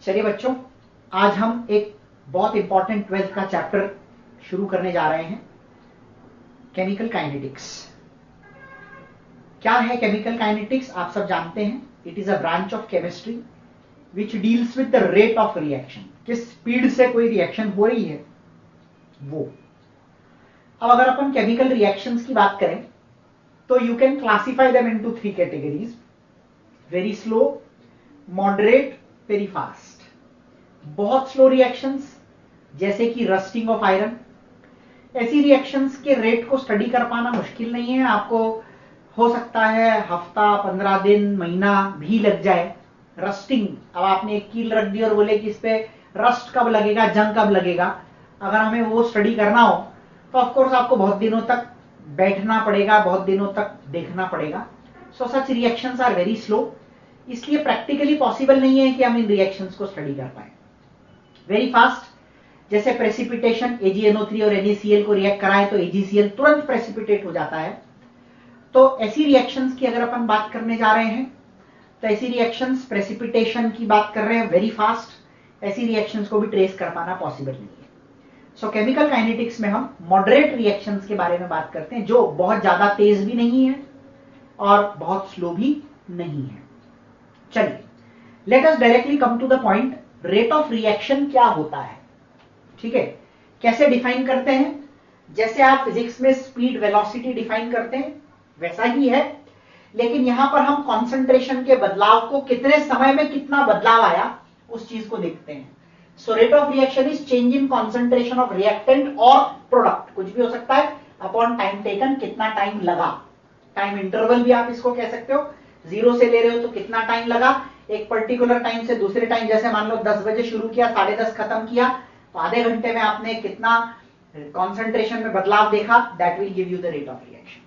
चलिए बच्चों, आज हम एक बहुत इंपॉर्टेंट 12th का चैप्टर शुरू करने जा रहे हैं, केमिकल काइनेटिक्स। क्या है केमिकल काइनेटिक्स? आप सब जानते हैं, it is a branch of chemistry which deals with the rate of reaction. किस स्पीड से कोई रिएक्शन हो रही है वो। अब अगर अपन केमिकल रिएक्शंस की बात करें तो you can classify them into 3 categories: very slow, moderate, very fast. बहुत स्लो रिएक्शंस जैसे कि रस्टिंग ऑफ आयरन, ऐसी रिएक्शंस के रेट को स्टडी कर पाना मुश्किल नहीं है। आपको हो सकता है हफ्ता, 15 दिन, महीना भी लग जाए। रस्टिंग, अब आपने एक कील रख दी और बोले कि इस पे रस्ट कब लगेगा, जंग कब लगेगा, अगर हमें वो स्टडी करना हो तो ऑफकोर्स आपको बहुत दिनों तक बैठना पड़ेगा, बहुत दिनों तक देखना पड़ेगा। सो सच रिएक्शंस आर वेरी स्लो, इसलिए प्रैक्टिकली पॉसिबल नहीं है कि हम इन रिएक्शंस को स्टडी कर पाए। वेरी फास्ट, जैसे प्रेसिपिटेशन, AgNO3 और NaCl को रिएक्ट कराए तो AgCl तुरंत प्रेसिपिटेट हो जाता है। तो ऐसी रिएक्शंस की अगर अपन बात करने जा रहे हैं तो ऐसी रिएक्शंस, प्रेसिपिटेशन की बात कर रहे हैं, वेरी फास्ट, ऐसी रिएक्शंस को भी ट्रेस कर पाना पॉसिबल नहीं है। सो केमिकल काइनेटिक्स में हम मॉडरेट रिएक्शंस के बारे में बात करते हैं, जो बहुत ज्यादा तेज भी नहीं है और बहुत स्लो भी नहीं है। चलिए, let us directly come to the point. Rate of reaction क्या होता है? ठीक है, कैसे डिफाइन करते हैं? जैसे आप फिजिक्स में स्पीड, वेलोसिटी डिफाइन करते हैं वैसा ही है, लेकिन यहां पर हम कॉन्सेंट्रेशन के बदलाव को, कितने समय में कितना बदलाव आया, उस चीज को देखते हैं। सो rate of reaction is change in concentration of reactant और प्रोडक्ट, कुछ भी हो सकता है, अपॉन टाइम टेकन, कितना टाइम लगा। टाइम इंटरवल भी आप इसको कह सकते हो। 0 से ले रहे हो तो कितना टाइम लगा, एक पर्टिकुलर टाइम से दूसरे टाइम, जैसे मान लो 10 बजे शुरू किया, 10:30 खत्म किया, तो आधे घंटे में आपने कितना कॉन्सेंट्रेशन में बदलाव देखा, that will give you the rate of reaction.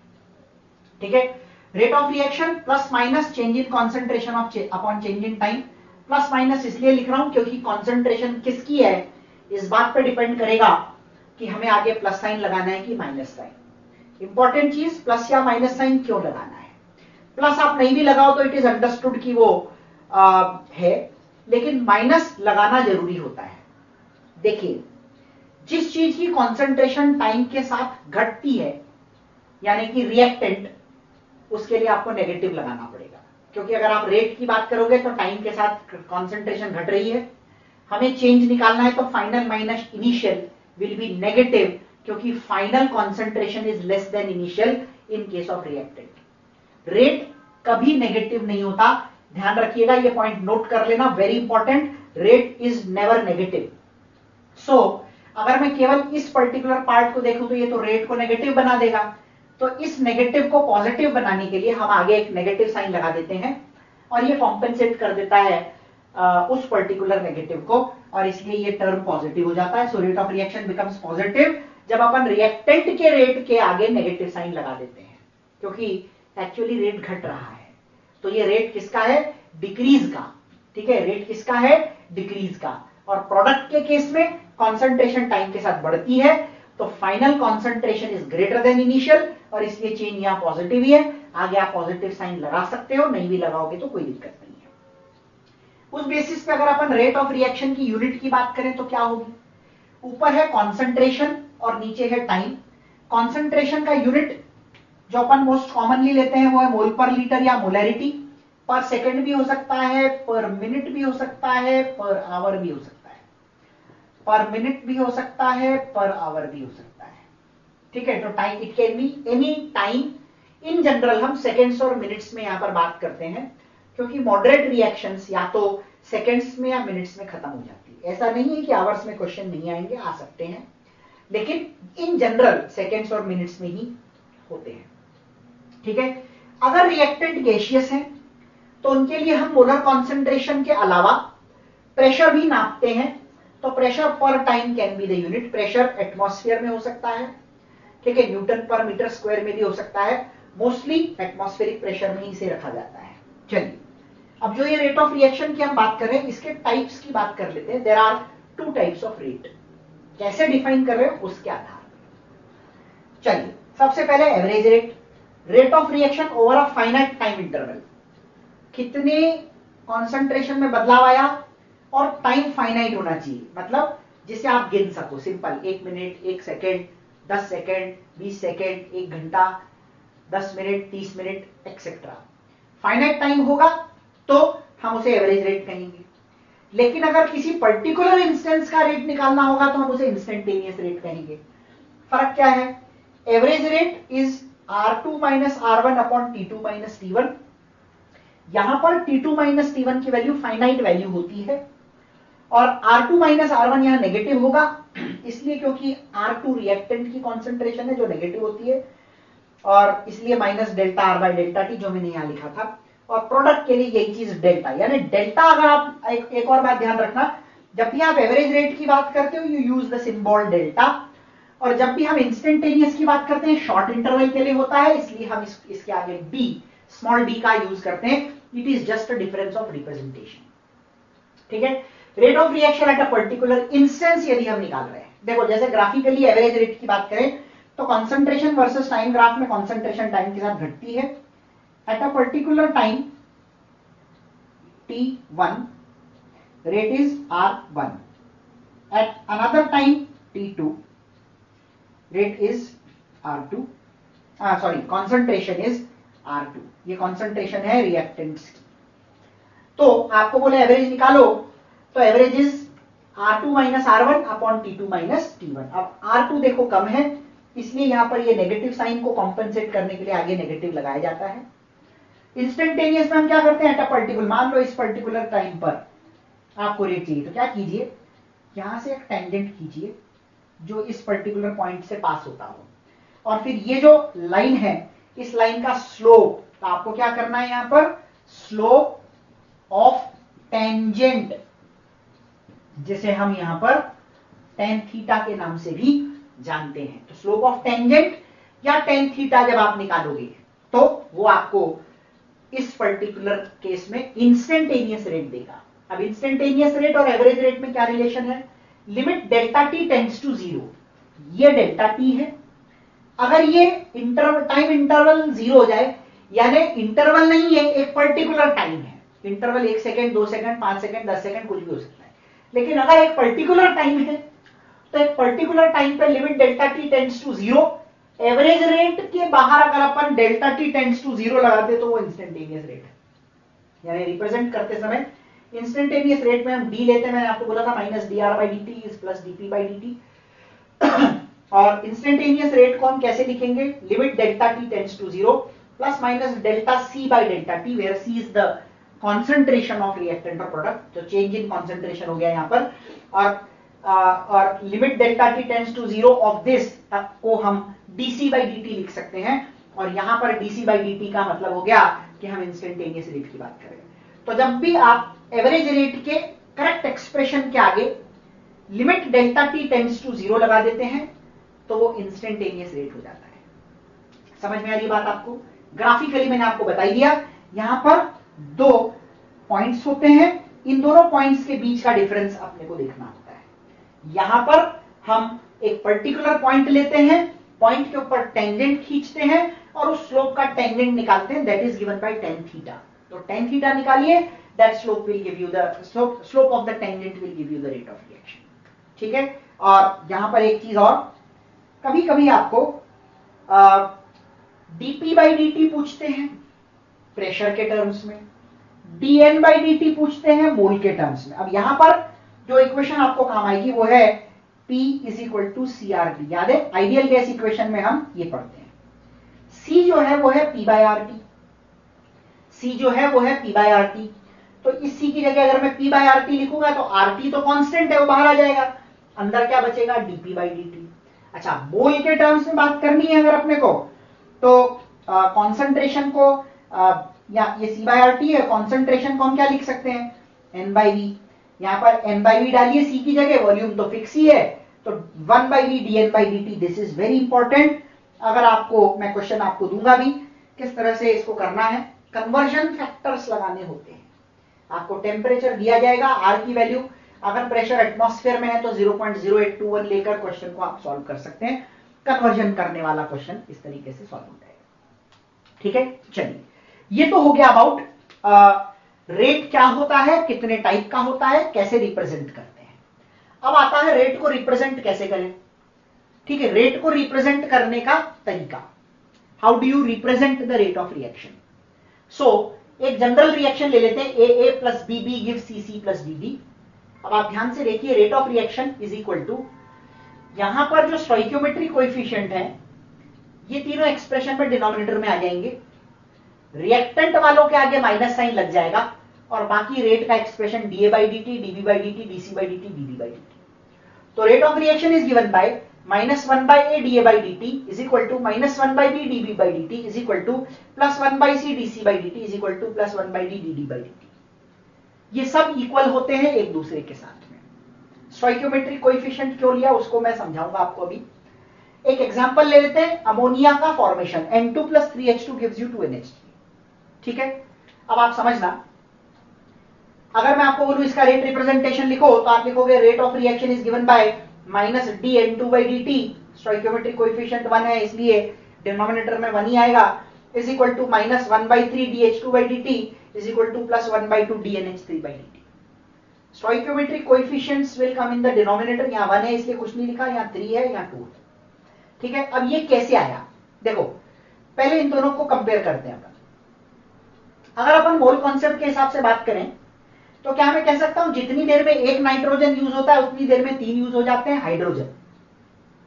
ठीक है, rate of reaction plus minus change in concentration of upon change in time. Plus minus इसलिए लिख रहा हूं क्योंकि कॉन्सेंट्रेशन किसकी है इस बात पर डिपेंड करेगा कि हमें आगे प्लस साइन लगाना है कि माइनस साइन। इंपॉर्टेंट चीज, प्लस या माइनस साइन क्यों लगाना है। प्लस आप नहीं भी लगाओ तो इट इज अंडरस्टूड कि वो है, लेकिन माइनस लगाना जरूरी होता है। देखिए, जिस चीज की कॉन्सेंट्रेशन टाइम के साथ घटती है, यानी कि रिएक्टेंट, उसके लिए आपको नेगेटिव लगाना पड़ेगा, क्योंकि अगर आप रेट की बात करोगे तो टाइम के साथ कॉन्सेंट्रेशन घट रही है, हमें चेंज निकालना है तो final minus initial will be negative, क्योंकि final concentration is less than initial in case of reactant. Rate कभी नेगेटिव नहीं होता, ध्यान रखिएगा, ये पॉइंट नोट कर लेना, very important. Rate is never negative. So अगर मैं केवल इस पर्टिकुलर पार्ट को देखूं तो ये तो रेट को नेगेटिव बना देगा, तो इस नेगेटिव को पॉजिटिव बनाने के लिए हम आगे एक नेगेटिव साइन लगा देते हैं और ये कॉम्पेंसेट कर देता है उस पर्टिकुलर नेगेटिव को, और इसलिए ये टर्म पॉजिटिव हो जाता है। सो rate of reaction becomes positive जब अपन रिएक्टेंट के रेट के आगे नेगेटिव साइन लगा देते हैं, क्योंकि एक्चुअली रेट घट रहा है। तो ये रेट किसका है? डिक्रीज का। ठीक है, रेट किसका है? डिक्रीज का। और प्रोडक्ट के केस में कॉन्सेंट्रेशन टाइम के साथ बढ़ती है, तो final concentration is greater than initial, और इसलिए चेंज यहां पॉजिटिव ही है। आगे आप पॉजिटिव साइन लगा सकते हो, नहीं भी लगाओगे तो कोई दिक्कत नहीं है। उस बेसिस पे अगर अपन रेट ऑफ रिएक्शन की यूनिट की बात करें तो क्या होगी? ऊपर है कॉन्सेंट्रेशन और नीचे है टाइम। कॉन्सेंट्रेशन का यूनिट जो अपन मोस्ट कॉमनली लेते हैं वो है मोल पर लीटर या मोलैरिटी। पर सेकंड भी हो सकता है, पर मिनट भी हो सकता है, पर आवर भी हो सकता है। पर मिनट भी हो सकता है, पर आवर भी हो सकता है। ठीक है, तो time, it can be any time. In general हम सेकेंड्स और मिनट्स में यहां पर बात करते हैं, क्योंकि मॉडरेट रिएक्शंस या तो सेकेंड्स में या मिनट्स में खत्म हो जाती है। ऐसा नहीं है कि आवर्स में क्वेश्चन नहीं आएंगे, आ सकते हैं, लेकिन इन जनरल सेकेंड्स और मिनट्स में ही होते हैं। ठीक है, अगर रिएक्टेंट गैसियस है तो उनके लिए हम मोलर कॉन्सेंट्रेशन के अलावा प्रेशर भी नापते हैं। तो प्रेशर पर time can be the unit. Pressure atmosphere में हो सकता है, ठीक है, न्यूटन पर मीटर स्क्वायर में भी हो सकता है, मोस्टली एटमॉस्फेरिक प्रेशर में ही इसे रखा जाता है। चलिए, अब जो ये रेट ऑफ रिएक्शन की हम बात कर रहे हैं, इसके टाइप्स की बात कर लेते हैं। There are 2 types of rate. कैसे डिफाइन कर रहे हो उसके आधार पर। चलिए, सबसे पहले average rate, rate of reaction over a finite time interval. कितने कॉन्सेंट्रेशन में बदलाव आया और टाइम फाइनाइट होना चाहिए, मतलब जिसे आप गिन सको, simple 1 minute, 1 second, 10 second, 20 second, 1 घंटा, 10 minute, 30 minute etcetera. Finite time होगा तो हम उसे एवरेज रेट कहेंगे, लेकिन अगर किसी पर्टिकुलर इंस्टेंस का रेट निकालना होगा तो हम उसे इंस्टेंटेनियस रेट कहेंगे। फर्क क्या है? Average rate is R2 minus R1 upon T2 minus T1। यहां पर T2 माइनस T1 की वैल्यू फाइनाइट वैल्यू होती है और R2 माइनस R1 यहां नेगेटिव होगा, इसलिए क्योंकि R2 रिएक्टेंट की कॉन्सेंट्रेशन है जो नेगेटिव होती है, और इसलिए minus delta R by delta T जो मैंने यहां लिखा था। और प्रोडक्ट के लिए यही चीज डेल्टा, यानी डेल्टा अगर आप एक और बात ध्यान रखना, जब भी आप एवरेज रेट की बात करते हो you use the symbol delta, और जब भी हम इंस्टेंटेनियस की बात करते हैं शॉर्ट इंटरवल के लिए होता है, इसलिए हम इसके आगे डी, स्मॉल डी का यूज करते हैं। It is just a difference of representation. ठीक है, rate of reaction at a particular instance यदि हम निकाल रहे हैं, देखो जैसे ग्राफिकली एवरेज रेट की बात करें तो कॉन्सेंट्रेशन वर्सेस टाइम ग्राफ में कॉन्सेंट्रेशन टाइम के साथ घटती है। At a particular time T1 rate is R1, at another time T2 rate is R2, sorry concentration is R2। ये concentration है reactants की। तो आपको बोले एवरेज निकालो, तो average is R2 minus R1 upon T2 minus T1। अब R2 देखो कम है, इसलिए यहां पर ये नेगेटिव साइन को कॉम्पेंसेट करने के लिए आगे नेगेटिव लगाया जाता है। इंस्टेंटेनियस में हम क्या करते हैं, एट अ पर्टिकुलर, मान लो इस पर्टिकुलर टाइम पर आपको रेट चाहिए, तो क्या कीजिए, यहां से एक टेंजेंट खींचिए जो इस पर्टिकुलर पॉइंट से पास होता हो, और फिर ये जो लाइन है इस लाइन का स्लोप, तो आपको क्या करना है यहां पर, स्लोप ऑफ टेंजेंट, जिसे हम यहां पर टेन थीटा के नाम से भी जानते हैं। तो स्लोप ऑफ टेंजेंट या टेन थीटा जब आप निकालोगे तो वो आपको इस पर्टिकुलर केस में इंस्टेंटेनियस रेट देगा। अब इंस्टेंटेनियस रेट और एवरेज रेट में क्या रिलेशन है, limit delta T tends to 0, ये डेल्टा टी है। अगर ये टाइम इंटरवल 0 हो जाए, यानी इंटरवल नहीं है, एक पर्टिकुलर टाइम है, interval 1 second, 2 second, 5 second, 10 second, कुछ भी हो सकता है, लेकिन अगर एक पर्टिकुलर टाइम है तो एक पर्टिकुलर टाइम पे limit delta T tends to 0, average rate के बाहर अगर अपन डेल्टा टी टेंड्स टू 0 लगाते तो वो इंस्टेंटेनियस रेट है। यानी रिप्रेजेंट करते समय इंस्टेंटेनियस रेट में हम डी लेते हैं, मैंने आपको बोला था minus d r by D t is plus d p by D t. और इंस्टेंटेनियस रेट को हम कैसे लिखेंगे, limit delta T tends to 0 plus minus delta c by delta t, where c is the concentration of reactant और product, तो change in concentration हो गया यहां पर। और limit delta T tends to 0 of this को हम डीसी बाई डी टी लिख सकते हैं, और यहां पर डीसी बाई डी टी का मतलब हो गया कि हम इंस्टेंटेनियस रेट की बात करें। तो जब भी आप एवरेज रेट के करेक्ट एक्सप्रेशन के आगे limit delta T tends to 0 लगा देते हैं तो वो इंस्टेंटेनियस रेट हो जाता है। समझ में आ रही बात आपको? ग्राफिकली मैंने आपको बताई दिया, यहां पर 2 पॉइंट्स होते हैं, इन दोनों पॉइंट्स के बीच का डिफरेंस अपने को देखना होता है। यहां पर हम एक पर्टिकुलर पॉइंट लेते हैं, पॉइंट के ऊपर टेंजेंट खींचते हैं और उस स्लोप का टेंजेंट निकालते हैं, that is given bye tan theta. तो tan थीटा निकालिए, that slope will give you the slope of the tangent will give you the rate of reaction. ठीक है, और यहां पर एक चीज और, कभी कभी आपको dp बाई dt पूछते हैं प्रेशर के टर्म्स में, dn बाई dt पूछते हैं मोल के टर्म्स में। अब यहां पर जो इक्वेशन आपको काम आएगी वो है P is equal to CRT। याद है, आइडियल गैस इक्वेशन में हम ये पढ़ते हैं। C जो है वो है P बाय RT, C जो है वो है P बाय RT। तो इस C की जगह अगर मैं P बाय RT लिखूंगा तो RT तो कांस्टेंट है, वो बाहर आ जाएगा, अंदर क्या बचेगा, dP बाई dt। अच्छा, मोल के टर्म्स में बात करनी है अगर अपने को, तो कॉन्सेंट्रेशन को या ये C बाय RT है, कॉन्सेंट्रेशन को हम क्या लिख सकते हैं, N बाई V। यहां पर N बाई V डालिए C की जगह, वॉल्यूम तो फिक्स ही है, तो 1 by V dN by dt। This is very important. अगर आपको मैं क्वेश्चन आपको दूंगा भी किस तरह से इसको करना है, कन्वर्जन फैक्टर्स लगाने होते हैं। आपको टेम्परेचर दिया जाएगा, R की वैल्यू, अगर प्रेशर एटमॉस्फेयर में है तो 0.0821 लेकर क्वेश्चन को आप सॉल्व कर सकते हैं। कन्वर्जन करने वाला क्वेश्चन इस तरीके से सॉल्व हो जाएगा। ठीक है, चलिए, ये तो हो गया अबाउट रेट क्या होता है, कितने टाइप का होता है, कैसे रिप्रेजेंट करते हैं। अब आता है रेट को रिप्रेजेंट कैसे करें। ठीक है, रेट को रिप्रेजेंट करने का तरीका, how do you represent the rate of reaction. So एक जनरल रिएक्शन ले लेते हैं, A plus B B give C C plus D D. अब आप ध्यान से देखिए, rate of reaction is equal to, यहां पर जो स्टोइकियोमेट्री कोएफिशिएंट है ये तीनों एक्सप्रेशन में डिनोमिनेटर में आ जाएंगे, रिएक्टेंट वालों के आगे माइनस साइन लग जाएगा और बाकी रेट का expression DA by D T, DB by D T, DC by D T, DD by D T. तो rate of reaction is given by -1 by a dA by dt is equal to -1 by b dB by dt is equal to +1 by c dc by dt is equal to +1 by d dd by dt। ये सब equal होते हैं एक दूसरे के साथ में। Stoichiometry coefficient क्यों लिया उसको मैं समझाऊंगा आपको अभी। एक एग्जांपल ले लेते हैं, अमोनिया का formation N2 + 3H2 gives you 2NH3। ठीक है, अब आप समझना, अगर मैं आपको बोलूं इसका रेट रिप्रेजेंटेशन लिखो तो आप लिखोगे rate of reaction is given by -dN2 by dt, stoichiometric coefficient 1 है इसलिए डिनोमिनेटर में 1 ही आएगा, is equal to -1/3 dH2 by dt is equal to +1/2 dNH3 by dt। Stoichiometric coefficients will come in the denominator, यहाँ 1 है इसलिए कुछ नहीं लिखा, यहाँ 3 है, यहाँ 2 है। ठीक है, अब ये कैसे आया देखो, पहले इन दोनों को कंपेयर करते हैं अपन। अगर अपन मोल कॉन्सेप्ट के हिसाब से बात करें तो क्या मैं कह सकता हूं जितनी देर में एक नाइट्रोजन यूज होता है उतनी देर में 3 यूज हो जाते हैं हाइड्रोजन।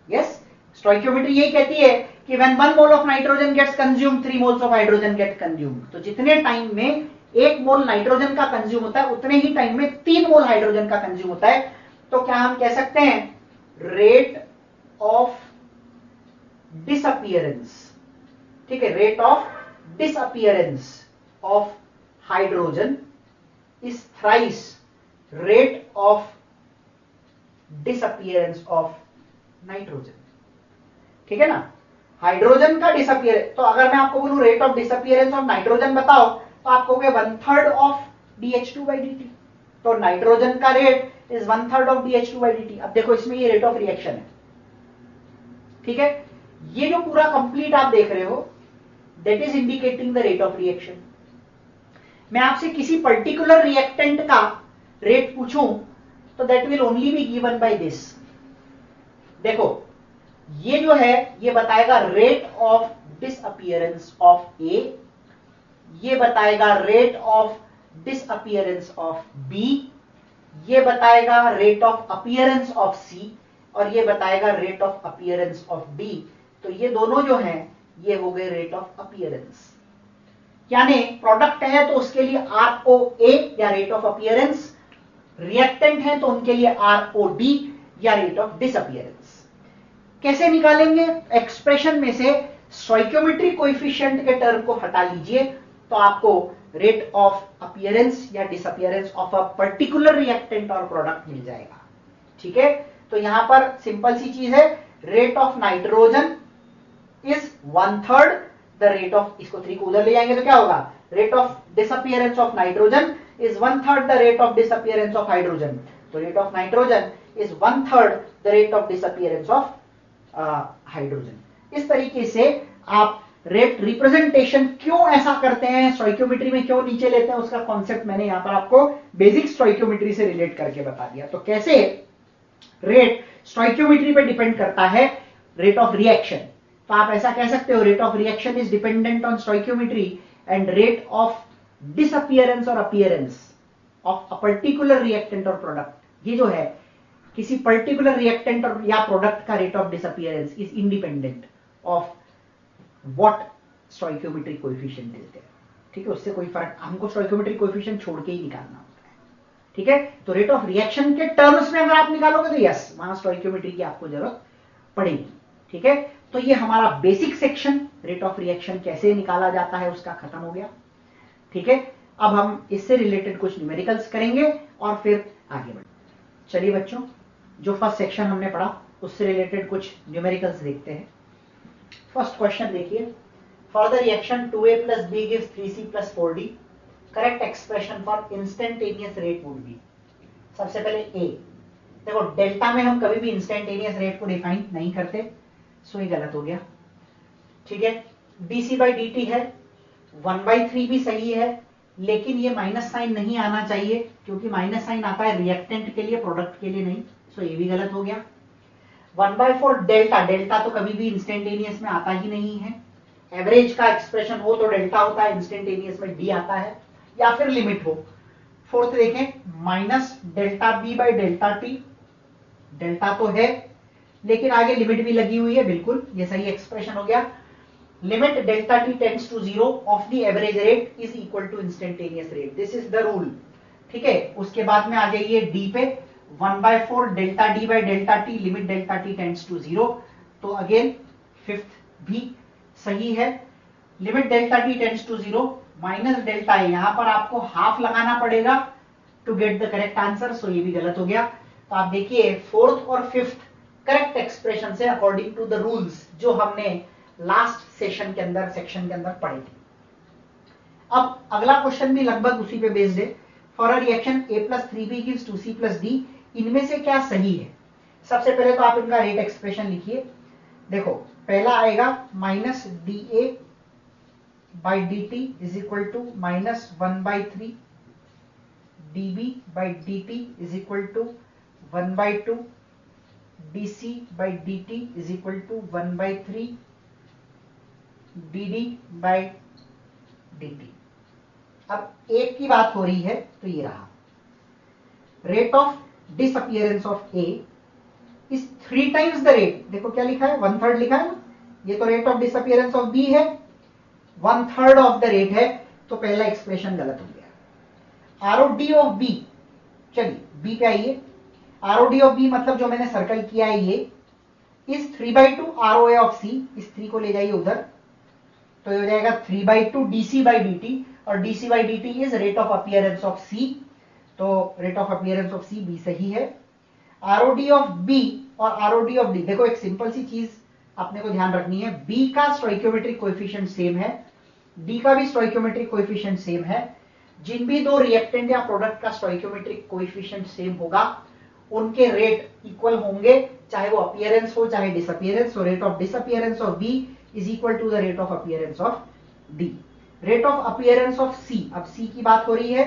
यस, स्टोइकियोमेट्री यही कहती है कि when 1 mole of nitrogen gets consumed 3 moles of hydrogen get consumed. तो जितने टाइम में 1 मोल नाइट्रोजन का कंज्यूम होता है उतने ही टाइम में 3 मोल हाइड्रोजन का कंज्यूम होता है। तो क्या हम कह सकते हैं रेट ऑफ डिसअपीयरेंस, ठीक है, rate of disappearance of hydrogen is thrice rate of disappearance of nitrogen। ठीक है ना, हाइड्रोजन का डिसअपियर, तो अगर मैं आपको बोलूं rate of disappearance of nitrogen बताओ तो आप कहोगे 1/3 ऑफ DH2 by dt। तो नाइट्रोजन का rate is 1/3 of DH2 by dt। अब देखो इसमें ये रेट ऑफ रिएक्शन है। ठीक है, ये जो पूरा कंप्लीट आप देख रहे हो that is indicating the rate of reaction. मैं आपसे किसी पर्टिकुलर रिएक्टेंट का रेट पूछूं तो that will only be given by this. देखो ये जो है ये बताएगा rate of disappearance of A, ये बताएगा rate of disappearance of B, ये बताएगा rate of appearance of C और ये बताएगा rate of appearance of D. तो ये दोनों जो हैं ये हो गए रेट ऑफ अपीयरेंस, यानी प्रोडक्ट है तो उसके लिए ROA या रेट ऑफ अपीयरेंस, रिएक्टेंट है तो उनके लिए ROD या रेट ऑफ डिसअपीयरेंस। कैसे निकालेंगे, एक्सप्रेशन में से स्टोइकियोमेट्रिक कोएफिशिएंट के टर्म को हटा लीजिए तो आपको रेट ऑफ अपीयरेंस या disappearance of a particular reactant और प्रोडक्ट मिल जाएगा। ठीक है, तो यहां पर सिंपल सी चीज है, rate of nitrogen is 1/3 the rate of, इसको 3 को उधर ले जाएंगे तो क्या होगा, rate of disappearance of nitrogen is 1/3 the rate of disappearance of hydrogen. तो rate of nitrogen is 1/3 the rate of disappearance of hydrogen. इस तरीके से आप रेट रिप्रेजेंटेशन क्यों ऐसा करते हैं, स्टोइकियोमेट्री में क्यों नीचे लेते हैं, उसका कॉन्सेप्ट मैंने यहां पर आपको बेसिक स्टोइकियोमेट्री से रिलेट करके बता दिया। तो कैसे रेट स्टोइकियोमेट्री पे डिपेंड करता है रेट ऑफ रिएक्शन, तो आप ऐसा कह सकते हो rate of reaction is dependent on stoichiometry and rate of disappearance और appearance of a particular reactant और प्रोडक्ट, ये जो है किसी पर्टिकुलर रिएक्टेंट और या प्रोडक्ट का rate of disappearance is independent of what stoichiometric coefficient is there. ठीक है, उससे कोई फर्क, हमको स्टोइकियोमेट्रिक कोएफिशिएंट छोड़ के ही निकालना होता है। ठीक है, तो रेट ऑफ रिएक्शन के टर्म्स में अगर आप निकालोगे तो यस वहां स्टोइकियोमेट्री की आपको जरूरत पड़ेगी। ठीक है, तो ये हमारा basic section rate of reaction कैसे निकाला जाता है उसका खत्म हो गया। ठीक है, अब हम इससे रिलेटेड कुछ न्यूमेरिकल्स करेंगे और फिर आगे बढ़ेंगे। चलिए बच्चों, जो फर्स्ट सेक्शन हमने पढ़ा उससे रिलेटेड कुछ न्यूमेरिकल्स देखते हैं। फर्स्ट क्वेश्चन देखिए, for the reaction 2a plus b gives 3c plus 4d, correct expression for instantaneous rate would be. सबसे पहले a, देखो डेल्टा में हम कभी भी इंस्टेंटेनियस रेट को डिफाइन नहीं करते, सो ये गलत हो गया। ठीक है, dc by dt है, 1/3 भी सही है, लेकिन ये माइनस साइन नहीं आना चाहिए, क्योंकि माइनस साइन आता है रिएक्टेंट के लिए, प्रोडक्ट के लिए नहीं। सो ये भी गलत हो गया। 1/4 डेल्टा, डेल्टा तो कभी भी इंस्टेंटेनियस में आता ही नहीं है। एवरेज का एक्सप्रेशन हो तो डेल्टा होता है, इंस्टेंटेनियस में डी आता है, या फिर लिमिट हो। फोर्थ देखें, minus delta B by delta t, delta तो है लेकिन आगे लिमिट भी लगी हुई है, बिल्कुल ये सही एक्सप्रेशन हो गया। Limit delta T tends to 0 of the average rate is equal to instantaneous rate, this is the rule. ठीक है, उसके बाद में आ जाइए डी पे, 1/4 delta D by delta T, limit delta T tends to 0। तो अगेन फिफ्थ भी सही है। Limit delta T tends to 0 minus delta है, यहां पर आपको हाफ लगाना पड़ेगा to get the correct answer, so ये भी गलत हो गया। तो आप देखिए फोर्थ और फिफ्थ करेक्ट एक्सप्रेशन से अकॉर्डिंग टू द रूल्स जो हमने लास्ट सेशन के अंदर, सेक्शन के अंदर पढ़े थे। अब अगला क्वेश्चन भी लगभग उसी पे बेस्ड है। For a reaction a plus 3b gives 2c plus d, इनमें से क्या सही है? सबसे पहले तो आप इनका रेट एक्सप्रेशन लिखिए। देखो पहला आएगा minus d A by D t is equal to minus 1/3 dB by D t is equal to 1/2 dc by D t is equal to 1/3 dd by dt। अब एक की बात हो रही है तो ये रहा, rate of disappearance of A is 3 times the rate. देखो क्या लिखा है, 1/3 लिखा है ना, ये तो rate of disappearance of B है, 1/3 ऑफ द रेट है, तो पहला एक्सप्रेशन गलत हो गया। आरओडी ऑफ बी, चलिए बी पे आइए। आरओडी ऑफ बी मतलब जो मैंने सर्कल किया है ये, इज 3/2 आरओए ऑफ सी, इस 3 को ले जाइए उधर, तो ये हो जाएगा 3/2 डीसी बाई डी, और DC by D is rate of appearance of C, तो rate of appearance of C बी सही है। आरओडी ऑफ बी और आरओडी ऑफ डी, देखो एक सिंपल सी चीज अपने को ध्यान रखनी है, बी का स्टोइकियोमेट्रिक कोएफिशिएंट सेम है, डी का भी स्टोइकियोमेट्रिक कोएफिशिएंट सेम है। जिन भी दो रिएक्टेंट या प्रोडक्ट का स्टोइकियोमेट्रिक कोएफिशिएंट सेम होगा उनके रेट इक्वल होंगे, चाहे वो अपीयरेंस हो चाहे disappearance. So rate of disappearance of B is equal to the rate of appearance of D. Rate of appearance of C, अब सी की बात हो रही है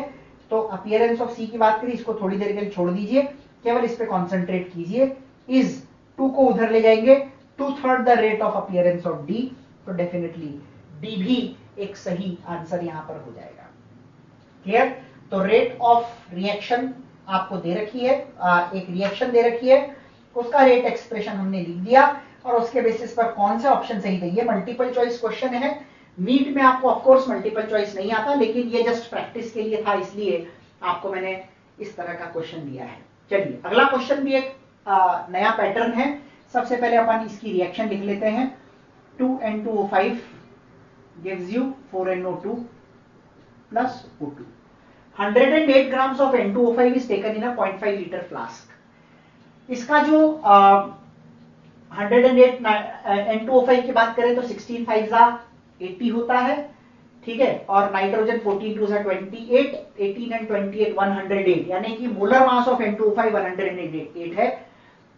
तो अपीयरेंस ऑफ सी की बात करिए, इसको थोड़ी देर के लिए छोड़ दीजिए, केवल इस पे कॉन्सेंट्रेट कीजिए। इज 2 को उधर ले जाएंगे, 2/3 the rate of appearance of D, तो डेफिनेटली डी भी एक सही आंसर यहां पर हो जाएगा। क्लियर? तो रेट ऑफ रिएक्शन आपको दे रखी है, एक रिएक्शन दे रखी है, उसका रेट एक्सप्रेशन हमने लिख दिया, और उसके बेसिस पर कौन से ऑप्शन सही थे। ये मल्टीपल चॉइस क्वेश्चन है, नीट में आपको ऑफकोर्स मल्टीपल चॉइस नहीं आता, लेकिन ये जस्ट प्रैक्टिस के लिए था, इसलिए आपको मैंने इस तरह का क्वेश्चन दिया है। चलिए अगला क्वेश्चन भी एक नया पैटर्न है। सबसे पहले अपन इसकी रिएक्शन लिख लेते हैं। 2N2O5 gives you 4NO2 plus O2. 108 grams of N2O5 is taken in a 0.5 liter flask. इसका जो 108 N2O5 की बात करें तो 16 5 80 होता है, ठीक है, और नाइट्रोजन 14 2 28, 18 एंड 28 108, यानी कि मोलर मास ऑफ N2O5 108 है।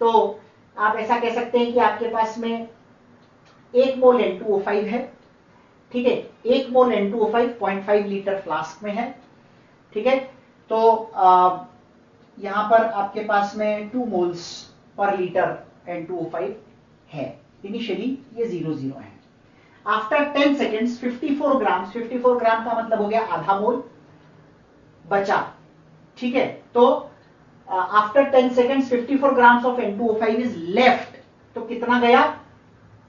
तो आप ऐसा कह सकते हैं कि आपके पास में 1 मोल N2O5 है, ठीक है, 1 मोल N2O5 0.5 लीटर फ्लास्क में है, ठीक है। तो यहां पर आपके पास में 2 मोल्स पर लीटर N2O5 है। इनिशियली ये 0 है। आफ्टर 10 सेकेंड्स 54 ग्राम्स, 54 ग्राम का मतलब हो गया आधा मोल बचा, ठीक है। तो after 10 seconds 54 grams of N2O5 is left, तो कितना गया?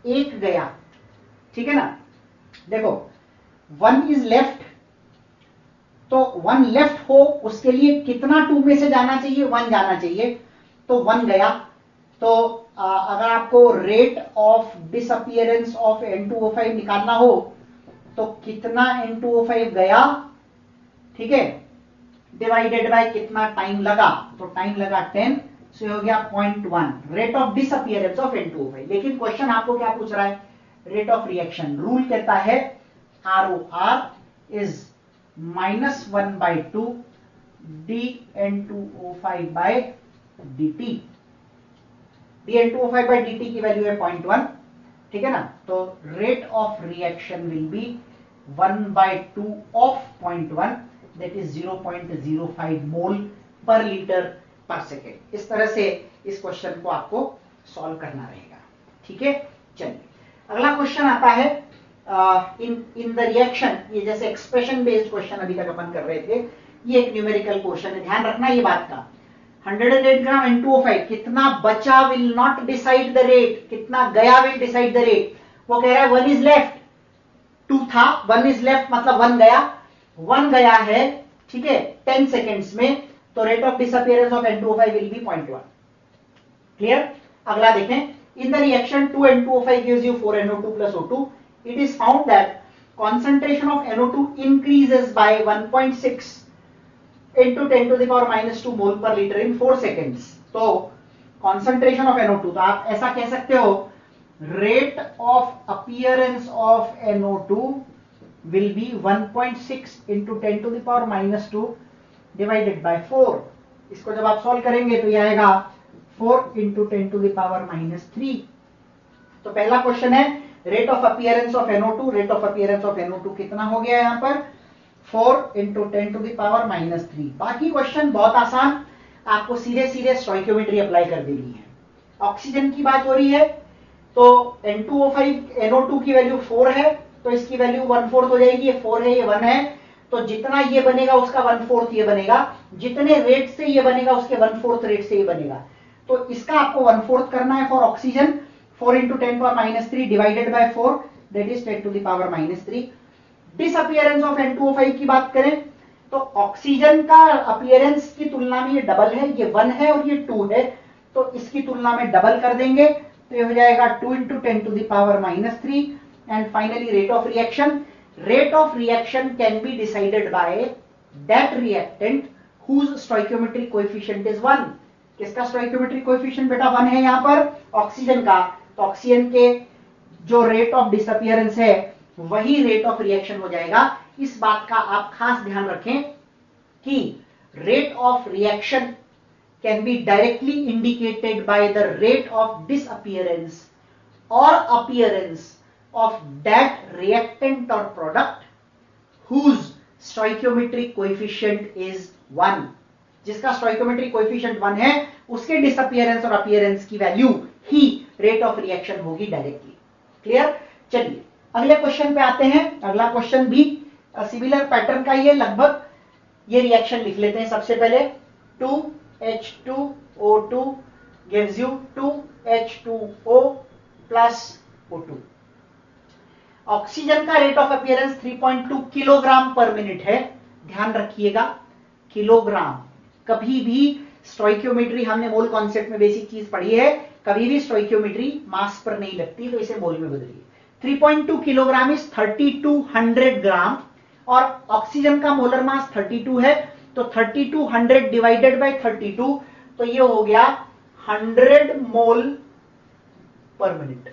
1 गया, ठीक है ना। देखो 1 इज लेफ्ट, तो 1 लेफ्ट हो उसके लिए कितना 2 में से जाना चाहिए? 1 जाना चाहिए, तो 1 गया। तो अगर आपको rate of disappearance of N2O5 निकालना हो तो कितना N2O5 गया, ठीक है, डिवाइडेड बाय कितना टाइम लगा, तो टाइम लगा 10, सो हो गया 0.1 rate of disappearance of N2O5। लेकिन क्वेश्चन आपको क्या पूछ रहा है? Rate of reaction. रूल कहता है ROR is -1/2 dN2O5 by dt। dN2O5 by dt की वैल्यू है 0.1, ठीक है ना। तो rate of reaction will be 1/2 of 0.1, that is 0.05 mole per litre पर सेकेंड। इस तरह से इस क्वेश्चन को आपको सॉल्व करना रहेगा। ठीक है, चलिए अगला क्वेश्चन आता है इन द रिएक्शन। ये जैसे एक्सप्रेशन बेस्ड क्वेश्चन अभी तक अपन कर रहे थे, ये एक न्यूमेरिकल क्वेश्चन है, ध्यान रखना ये बात का। 108 ग्राम N2O5 कितना बचा will not decide the rate, कितना गया विल डिसाइड द रेट। वो कह रहा है 1 इज लेफ्ट, 2 था, 1 इज लेफ्ट मतलब 1 गया, 1 गया है, ठीक है 10 सेकेंड्स में, तो rate of disappearance of N2O5 will be 0.1। Clear. अगला देखें, in the reaction 2N2O5 gives you 4NO2 plus O2, it is found that concentration of NO2 increases by 1.6 into 10 to the power minus 2 mole per liter in 4 seconds। तो concentration of NO2, तो आप ऐसा कह सकते हो rate of appearance of NO2 will be 1.6 into 10 to the power minus 2 divided by 4। इसको जब आप सॉल्व करेंगे तो ये आएगा 4 into 10 to the power minus 3। तो पहला क्वेश्चन है rate of appearance of NO2, rate of appearance of NO2 कितना हो गया यहां पर 4 into 10 to the power minus 3। बाकी क्वेश्चन बहुत आसान, आपको सीधे सीधे स्टोइकियोमेट्री अप्लाई कर देनी है। ऑक्सीजन की बात हो रही है तो N2O5 NO2 की वैल्यू 4 है, तो इसकी वैल्यू 1/4 हो जाएगी। ये 4 है, ये 1 है, तो जितना ये बनेगा उसका 1/4 ये बनेगा, जितने रेट से ये बनेगा उसके 1/4 रेट से ये बनेगा। तो इसका आपको 1/4 करना है for oxygen, 4 into 10 power minus 3 divided by 4, that is 10 to the power minus 3। Disappearance of N2O5 की बात करें तो ऑक्सीजन का अपीयरेंस की तुलना में ये डबल है, ये 1 है और ये 2 है, तो इसकी तुलना में डबल कर देंगे तो ये हो जाएगा 2 into 10 to the power minus 3। And finally rate of reaction, rate of reaction can be decided by that reactant whose stoichiometric coefficient is 1। किसका स्टोइकियोमेट्रिक कोएफिशिएंट बेटा 1 है यहां पर, ऑक्सीजन का, तो ऑक्सीजन के जो रेट ऑफ डिसअपियरेंस है वही रेट ऑफ रिएक्शन हो जाएगा। इस बात का आप खास ध्यान रखें कि rate of reaction can be directly indicated by the rate of disappearance और अपीयरेंस ऑफ दैट रिएक्टेंट और product whose stoichiometric coefficient is 1। जिसका स्टोइकियोमेट्रिक कोएफिशिएंट 1 है उसके डिसअपियरेंस और अपीयरेंस की value he rate of reaction होगी डायरेक्टली। क्लियर। चलिए अगले क्वेश्चन पे आते हैं। अगला क्वेश्चन भी सिमिलर पैटर्न का ही है लगभग। ये रिएक्शन लिख लेते हैं सबसे पहले। 2H2O2 gives you 2H2O plus O2। Oxygen का रेट ऑफ अपीयरेंस 3.2 किलोग्राम पर मिनट है, ध्यान रखिएगा किलोग्राम। कभी भी स्टोइकियोमेट्री, हमने मोल कॉन्सेप्ट में बेसिक चीज पढ़ी है, कभी भी स्टोइकियोमेट्री मास पर नहीं लगती, तो इसे मोल में बदलिए। 3.2 किलोग्राम इज 3200 ग्राम और ऑक्सीजन का मोलर मास 32 है, तो 3200 डिवाइडेड बाय 32, तो ये हो गया 100 मोल पर मिनट।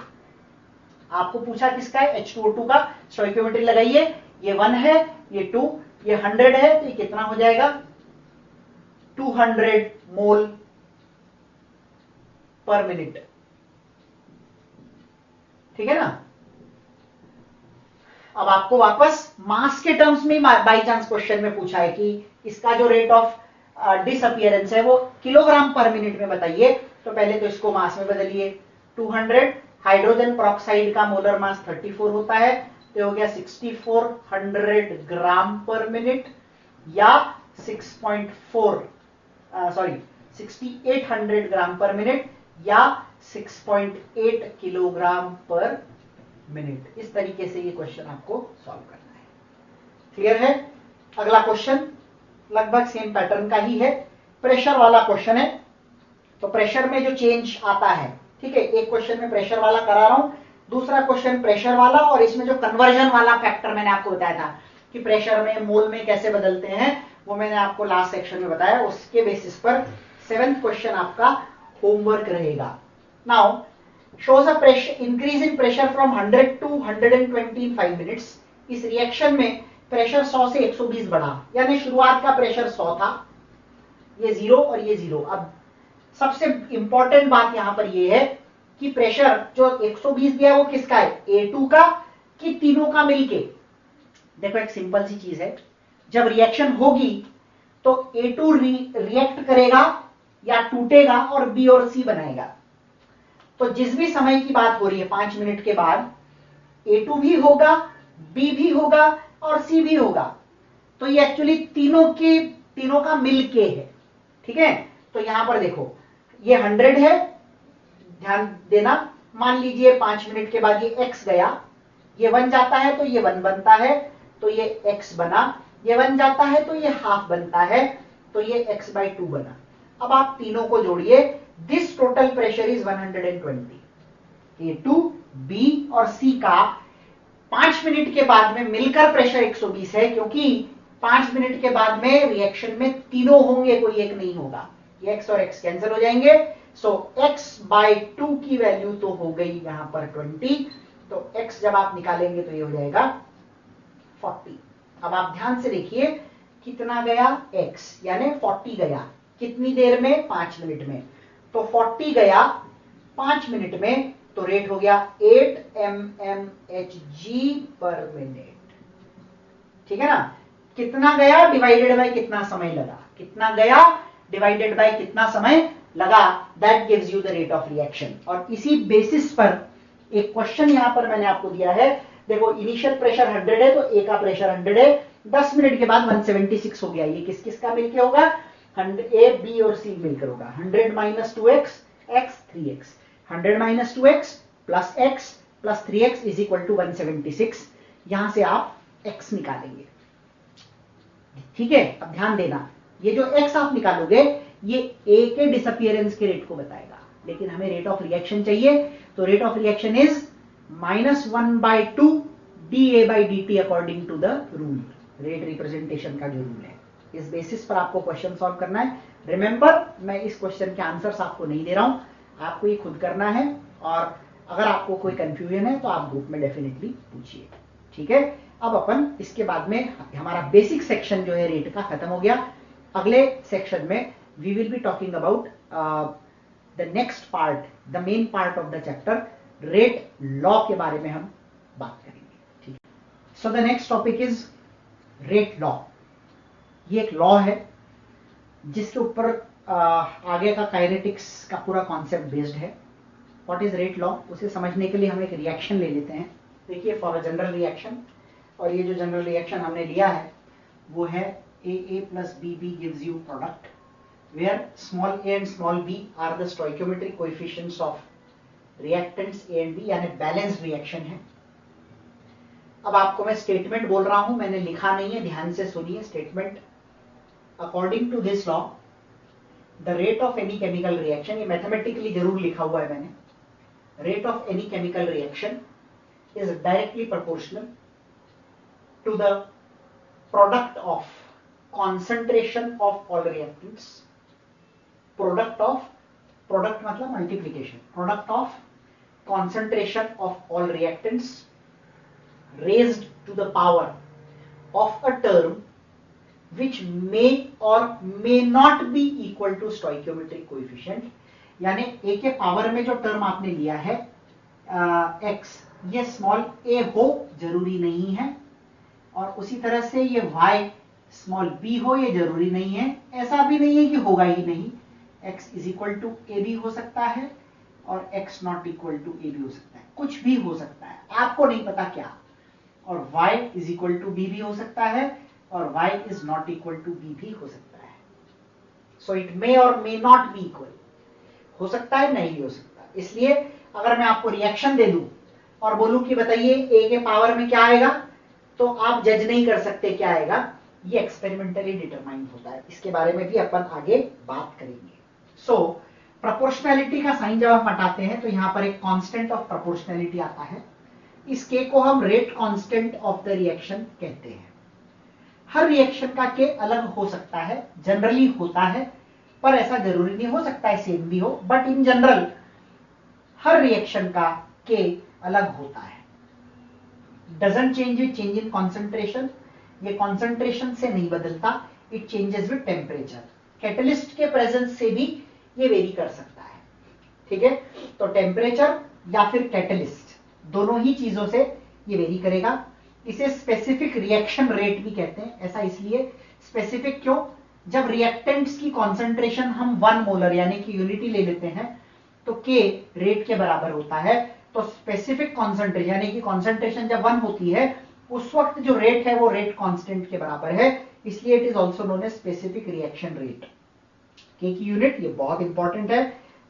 आपको पूछा किसका है, H2O2 का, स्टोइकियोमेट्री लगाइए। ये 1 है, ये 2, ये 100 है, तो ये कितना हो जाएगा 200 मोल पर मिनट। ठीक है ना। अब आपको वापस मास के टर्म्स में बाय चांस क्वेश्चन में पूछा है कि इसका जो रेट ऑफ डिसअपियरेंस है वो किलोग्राम पर मिनट में बताइए, तो पहले तो इसको मास में बदलिए। 200, हाइड्रोजन पेरोक्साइड का मोलर मास 34 होता है, तो हो गया 6400 ग्राम पर मिनट या 6800 ग्राम पर मिनट या 6.8 किलोग्राम पर मिनट। इस तरीके से ये क्वेश्चन आपको सॉल्व करना है। क्लियर है। अगला क्वेश्चन लगभग सेम पैटर्न का ही है, प्रेशर वाला क्वेश्चन है। तो प्रेशर में जो चेंज आता है, ठीक है, एक क्वेश्चन में प्रेशर वाला करा रहा हूं, दूसरा क्वेश्चन प्रेशर वाला, और इसमें जो कन्वर्जन वाला फैक्टर मैंने आपको बताया था कि प्रेशर में मोल में कैसे बदलते हैं, वो मैंने आपको लास्ट सेक्शन में बताया। उसके बेसिस पर 7th क्वेश्चन आपका होमवर्क रहेगा। Now shows a pressure increase in pressure from 100 to 120 in 5 minutes। इस रिएक्शन में प्रेशर 100 से 120 बढ़ा, यानी शुरुआत का प्रेशर 100 था, ये 0 और ये 0। अब सबसे इंपॉर्टेंट बात यहां पर ये है कि प्रेशर जो 120 दिया है वो किसका है, A2 का कि तीनों का मिलके। देखो एक सिंपल सी चीज है, जब रिएक्शन होगी तो A2 रिएक्ट करेगा या टूटेगा और B और C बनाएगा। तो जिस भी समय की बात हो रही है 5 मिनट के बाद A2 भी होगा, B भी होगा और C भी होगा। तो ये एक्चुअली तीनों का मिलके है, ठीक है। तो यहां पर देखो ये 100 है, ध्यान देना। मान लीजिए 5 मिनट के बाद ये x गया, ये 1 जाता है तो ये 1 बनता है, तो ये x बना, ये 1 जाता है तो ये हाफ बनता है, तो ये x/2 बना। अब आप तीनों को जोड़िए, this total pressure is 120। A2, B और C का 5 मिनट के बाद में मिलकर प्रेशर 120 है, क्योंकि 5 मिनट के बाद में रिएक्शन में तीनों होंगे, कोई एक नहीं होगा। ये x और x कैंसिल हो जाएंगे। सो x/2 की वैल्यू तो हो गई यहां पर 20, तो x जब आप निकालेंगे तो ये हो जाएगा 40। अब आप ध्यान से देखिए कितना गया x, यानी 40 गया कितनी देर में, 5 मिनट में। तो 40 गया 5 मिनट में, तो रेट हो गया 8 mmHg/मिनट, ठीक है ना। कितना गया डिवाइडेड बाय कितना समय लगा, कितना गया डिवाइडेड बाय कितना समय लगा, that gives you the rate of reaction. और इसी बेसिस पर एक क्वेश्चन यहां पर मैंने आपको दिया है। देखो इनिशियल प्रेशर 100 है, तो ए का प्रेशर 100 है, 10 मिनट के बाद 176 हो गया। ये किस किस का मिलकर होगा, ए, बी और सी मिलकर होगा। 100 - 2x, x 3x, 100 - 2x plus x plus 3x is equal to 176। यहां से आप x निकालेंगे, ठीक है। अब ध्यान देना, ये जो x आप निकालोगे ये A के डिसअपियरेंस के रेट को बताएगा, लेकिन हमें रेट ऑफ रिएक्शन चाहिए। तो rate of reaction is -1/2 dA/dt according to the rule, rate representation का जो रूल है। इस बेसिस पर आपको क्वेश्चन सॉल्व करना है। रिमेंबर, मैं इस क्वेश्चन के आंसर्स आपको नहीं दे रहा हूं, आपको ये खुद करना है। और अगर आपको कोई कंफ्यूजन है तो आप ग्रुप में डेफिनेटली पूछिए, ठीक है। अब अपन इसके बाद में हमारा बेसिक सेक्शन जो है रेट का खत्म हो गया। अगले सेक्शन में we will be talking about the next part, the main part of the chapter, rate law के बारे में हम बात करेंगे, ठीक है। So the next topic is rate law. ये एक लॉ है जिसके ऊपर आगे का काइनेटिक्स का पूरा कॉन्सेप्ट बेस्ड है। व्हाट इज रेट लॉ, उसे समझने के लिए हम एक रिएक्शन ले लेते हैं। देखिए फॉर अ जनरल रिएक्शन, और ये जो जनरल रिएक्शन हमने लिया है वो है AA + BB gives you product where small a and small b are the stoichiometric coefficients of reactants A and B, यानी बैलेंस्ड रिएक्शन है। अब आपको मैं स्टेटमेंट बोल रहा हूं, मैंने लिखा नहीं है, ध्यान से सुनिए statement. According to this law the rate of any chemical reaction, ये मैथमेटिकली जरूर लिखा हुआ है मैंने, rate of any chemical reaction is directly proportional to the product of concentration of all reactants, product मतलब multiplication, product of concentration of all reactants raised to the power of a term which may or may not be equal to stoichiometric coefficient। यानी a के power में जो term आपने लिया है x, ये small a हो जरूरी नहीं है, और उसी तरह से ये y स्मॉल b हो ये जरूरी नहीं है। ऐसा भी नहीं है कि होगा ही नहीं, x इज इक्वल टू ए भी हो सकता है और x नॉट इक्वल टू ए भी हो सकता है, कुछ भी हो सकता है, आपको नहीं पता क्या। और y is equal to b भी हो सकता है और y is not equal to b भी हो सकता है। So it may or may not be equal, हो सकता है नहीं भी हो सकता। इसलिए अगर मैं आपको रिएक्शन दे दूं और बोलूं कि बताइए a के पावर में क्या आएगा, तो आप जज नहीं कर सकते क्या आएगा, ये एक्सपेरिमेंटली डिटरमाइन होता है। इसके बारे में भी अपन आगे बात करेंगे। सो प्रोपोर्शनैलिटी का साइन जब हम हटाते हैं तो यहां पर एक कांस्टेंट ऑफ प्रोपोर्शनैलिटी आता है। इस के को हम rate constant of the reaction कहते हैं। हर रिएक्शन का के अलग हो सकता है, जनरली होता है, पर ऐसा जरूरी नहीं, हो सकता है सेम भी हो, but in general her reaction का के अलग होता है। Doesn't change with change in concentration, ये कॉन्सेंट्रेशन से नहीं बदलता, it changes with temperature. Catalyst के प्रेजेंस से भी ये वेरी कर सकता है, ठीक है। तो टेम्परेचर या फिर कैटलिस्ट, दोनों ही चीजों से ये वेरी करेगा। इसे स्पेसिफिक रिएक्शन रेट भी कहते हैं। ऐसा इसलिए स्पेसिफिक क्यों, जब रिएक्टेंट्स की कॉन्सेंट्रेशन हम 1 मोलर यानी कि यूनिटी ले लेते हैं तो के रेट के बराबर होता है। तो स्पेसिफिक कॉन्सेंट्रेशन यानी कि कॉन्सेंट्रेशन जब 1 होती है उस वक्त जो रेट है वो रेट कांस्टेंट के बराबर है, इसलिए it is also known as specific reaction rate. K की यूनिट ये बहुत इंपॉर्टेंट है,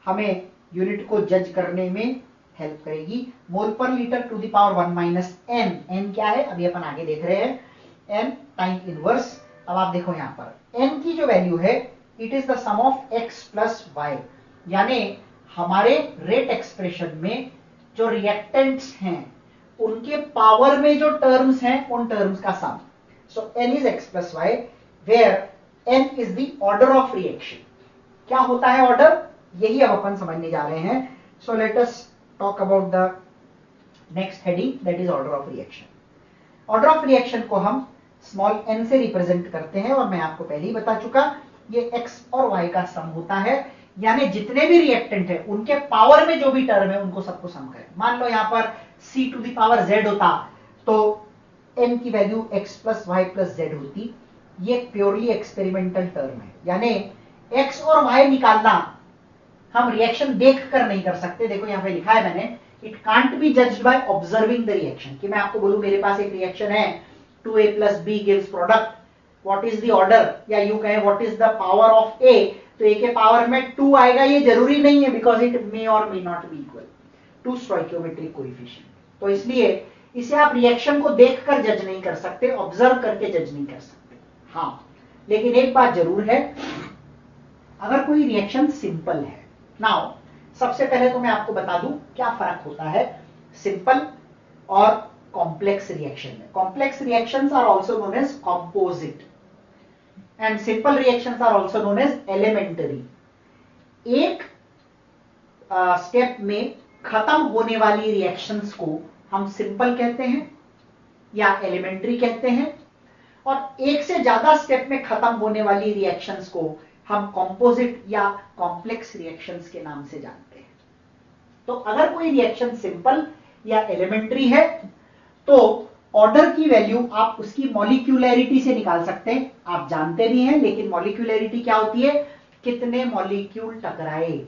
हमें यूनिट को जज करने में हेल्प करेगी। Mole per litre to the power 1 minus n. N क्या है अभी अपन आगे देख रहे हैं, एन टाइम इनवर्स। अब आप देखो यहां पर एन की जो वैल्यू है it is the sum of x plus y, यानी हमारे रेट एक्सप्रेशन में जो रिएक्टेंट्स हैं उनके पावर में जो टर्म्स हैं उन टर्म्स का sum. So N is X plus Y where N is the order of reaction. क्या होता है ऑर्डर, यही अब अपन समझने जा रहे हैं। So let us talk about the next heading, that is order of reaction. Order of reaction को हम स्मॉल एन से रिप्रेजेंट करते हैं और मैं आपको पहले ही बता चुका ये एक्स और वाई का सम होता है, यानी जितने भी रिएक्टेंट है उनके पावर में जो भी टर्म है उनको सबको सम करें। मान लो यहां पर c to the power z होता तो n की value x plus y plus z होती। ये प्योरली एक्सपेरिमेंटल टर्म है, यानी x और y निकालना हम रिएक्शन देख कर नहीं कर सकते। देखो यहां पे लिखा है मैंने, it can't be judged by observing the reaction, कि मैं आपको बोलूं मेरे पास एक रिएक्शन है 2a plus b gives product, what is the order, या यूं कहें what is the power of a, तो a के पावर में 2 आएगा, ये जरूरी नहीं है, because it may or may not be equal to stoichiometric coefficient. तो इसलिए इसे आप रिएक्शन को देखकर जज नहीं कर सकते, ऑब्जर्व करके जज नहीं कर सकते। हाँ, लेकिन एक बात जरूर है, अगर कोई रिएक्शन सिंपल है, नाउ सबसे पहले तो मैं आपको बता दूं क्या फर्क होता है सिंपल और कॉम्प्लेक्स रिएक्शन में। Complex reactions are also known as composite and simple reactions are also known as elementary. एक स्टेप में खत्म होने वाली रिएक्शंस को हम सिंपल कहते हैं या एलिमेंट्री कहते हैं, और एक से ज्यादा स्टेप में खत्म होने वाली रिएक्शंस को हम कंपोजिट या कॉम्प्लेक्स रिएक्शंस के नाम से जानते हैं। तो अगर कोई रिएक्शन सिंपल या एलिमेंट्री है तो ऑर्डर की वैल्यू आप उसकी मॉलिक्यूलैरिटी से निकाल सकते हैं, आप जानते भी हैं, लेकिन मॉलिक्यूलैरिटी क्या होती है, कितने मॉलिक्यूल टकराए।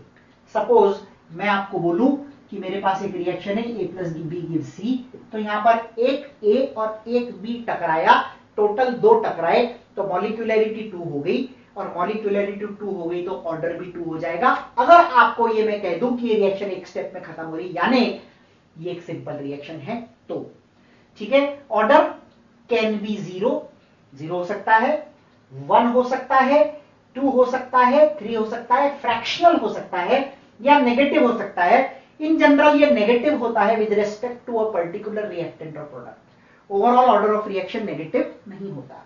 सपोज मैं आपको बोलूं कि मेरे पास एक रिएक्शन है a plus B gives c, तो यहां पर एक a और एक b टकराया, टोटल 2 टकराए, तो मॉलिक्यूलैरिटी 2 हो गई, और मॉलिक्यूलैरिटी 2 हो गई तो ऑर्डर भी 2 हो जाएगा। अगर आपको ये मैं कह दूं कि ये रिएक्शन एक स्टेप में खत्म हो रही, यानी ये एक सिंपल रिएक्शन है, तो ठीक है। ऑर्डर कैन बी 0 हो सकता है, 1 हो सकता है, 2 हो सकता है, 3 हो सकता है, फ्रैक्शनल हो सकता है, या नेगेटिव हो सकता है। इन जनरल ये नेगेटिव होता है with respect to a particular reactant और product. Overall order of reaction negative नहीं होता।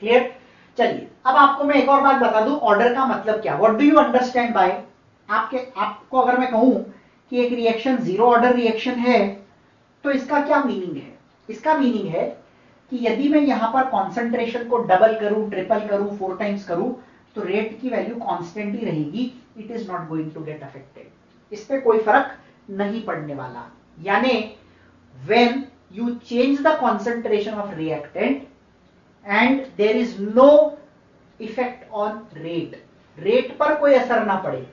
क्लियर? चलिए अब आपको मैं एक और बात बता दूं, ऑर्डर का मतलब क्या, what do you understand by, आपको अगर मैं कहूं कि एक रिएक्शन 0 ऑर्डर रिएक्शन है तो इसका क्या मीनिंग है? इसका मीनिंग है कि यदि मैं यहां पर कॉन्सेंट्रेशन को डबल करूं, ट्रिपल करूं, 4 टाइम्स करूं, तो रेट की वैल्यू कांस्टेंट ही रहेगी, it is not going to get affected, इस पे कोई फर्क नहीं पड़ने वाला। यानी when you change the concentration of reactant and there is no effect on rate, rate पर कोई असर ना पड़े,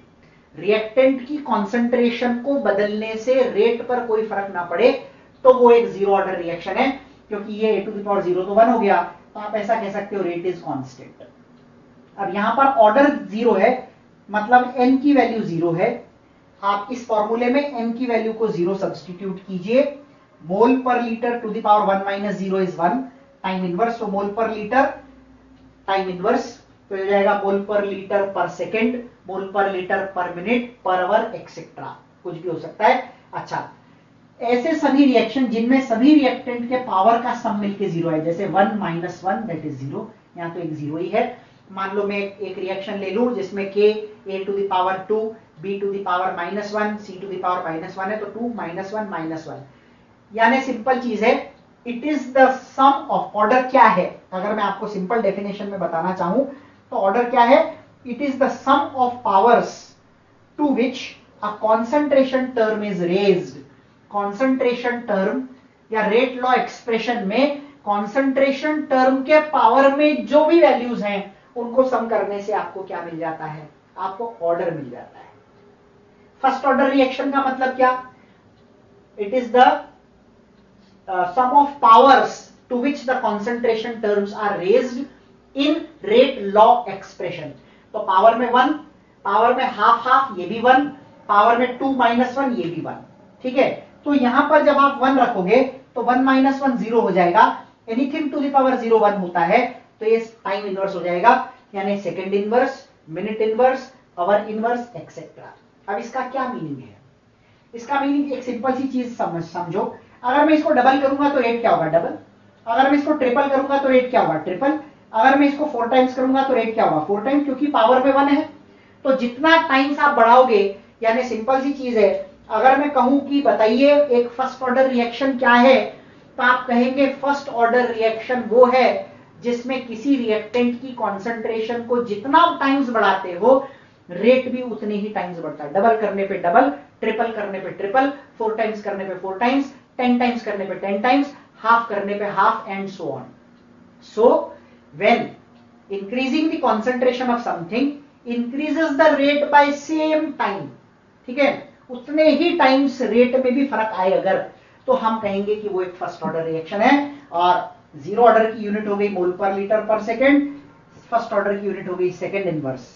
रिएक्टेंट की कॉन्सेंट्रेशन को बदलने से रेट पर कोई फर्क ना पड़े, तो वो एक 0 ऑर्डर रिएक्शन है, क्योंकि ये a टू द पावर 0 तो 1 हो गया, तो आप ऐसा कह सकते हो रेट इज कांस्टेंट। अब यहां पर ऑर्डर 0 है, मतलब n की वैल्यू 0 है, आप इस फॉर्मूले में n की वैल्यू को 0 सब्स्टिट्यूट कीजिए, mole per litre to the power 1 minus 0 is 1, time inverse, तो mole per litre time inverse तो हो जाएगा मोल पर लीटर पर सेकेंड, मोल पर लीटर पर मिनट, पर आवर एक्सेट्रा, कुछ भी हो सकता है। अच्छा, ऐसे सभी रिएक्शन जिनमें सभी रिएक्टेंट के पावर का सम मिलके 0 है, जैसे 1 माइनस 1 दैट इज 0, यहां तो एक 0 ही है। मान लो मैं एक रिएक्शन ले लूं जिसमें k a to the power 2, b to the power -1, c to the power -1 है, तो 2 -1 -1, यानी सिंपल चीज है, it is the sum of, order क्या है, अगर मैं आपको सिंपल डेफिनेशन में बताना चाहूं तो ऑर्डर क्या है, it is the sum of powers to which a concentration term is raised. Concentration term या रेट लॉ एक्सप्रेशन में कॉन्सेंट्रेशन टर्म के पावर में जो भी वैल्यूज हैं उनको सम करने से आपको क्या मिल जाता है, आपको ऑर्डर मिल जाता है। फर्स्ट ऑर्डर रिएक्शन का मतलब क्या, it is the sum of powers to which the concentration terms are raised in rate law expression। तो पावर में 1, पावर में हाफ हाफ ये भी 1, पावर में 2 माइनस 1 ये भी 1। ठीक है, तो यहां पर जब आप 1 रखोगे तो 1 माइनस 1 0 हो जाएगा, एनीथिंग टू द पावर 0 1 होता है तो ये टाइम इनवर्स हो जाएगा, यानी second inverse, minute inverse, hour inverse etcetera. अब इसका क्या मीनिंग है, इसका मीनिंग एक सिंपल सी चीज समझो, अगर मैं इसको डबल करूंगा तो रेट क्या होगा, डबल। अगर मैं इसको ट्रिपल करूंगा तो रेट क्या होगा, ट्रिपल। अगर मैं इसको 4 टाइम्स करूंगा तो रेट क्या होगा, 4 टाइम्स, क्योंकि पावर में 1 है। तो जितना टाइम्स आप बढ़ाओगे, यानी सिंपल सी चीज है, अगर मैं कहूं कि बताइए एक फर्स्ट ऑर्डर रिएक्शन क्या है, तो आप कहेंगे फर्स्ट ऑर्डर रिएक्शन वो है जिसमें किसी रिएक्टेंट की कॉन्सेंट्रेशन को जितना टाइम्स बढ़ाते हो रेट भी उतने ही टाइम्स बढ़ता है। डबल करने पे डबल, ट्रिपल करने पे ट्रिपल, 4 टाइम्स करने पे 4 टाइम्स, 10 टाइम्स करने पे 10 टाइम्स, हाफ करने पे half, and so on. So when increasing the concentration of something increases the rate by same time, ठीक है, उतने ही टाइम्स रेट में भी फर्क आए अगर, तो हम कहेंगे कि वो एक फर्स्ट ऑर्डर रिएक्शन है। और जीरो ऑर्डर की यूनिट हो गई मोल पर लीटर पर सेकेंड, फर्स्ट ऑर्डर की यूनिट हो गई सेकेंड इनवर्स।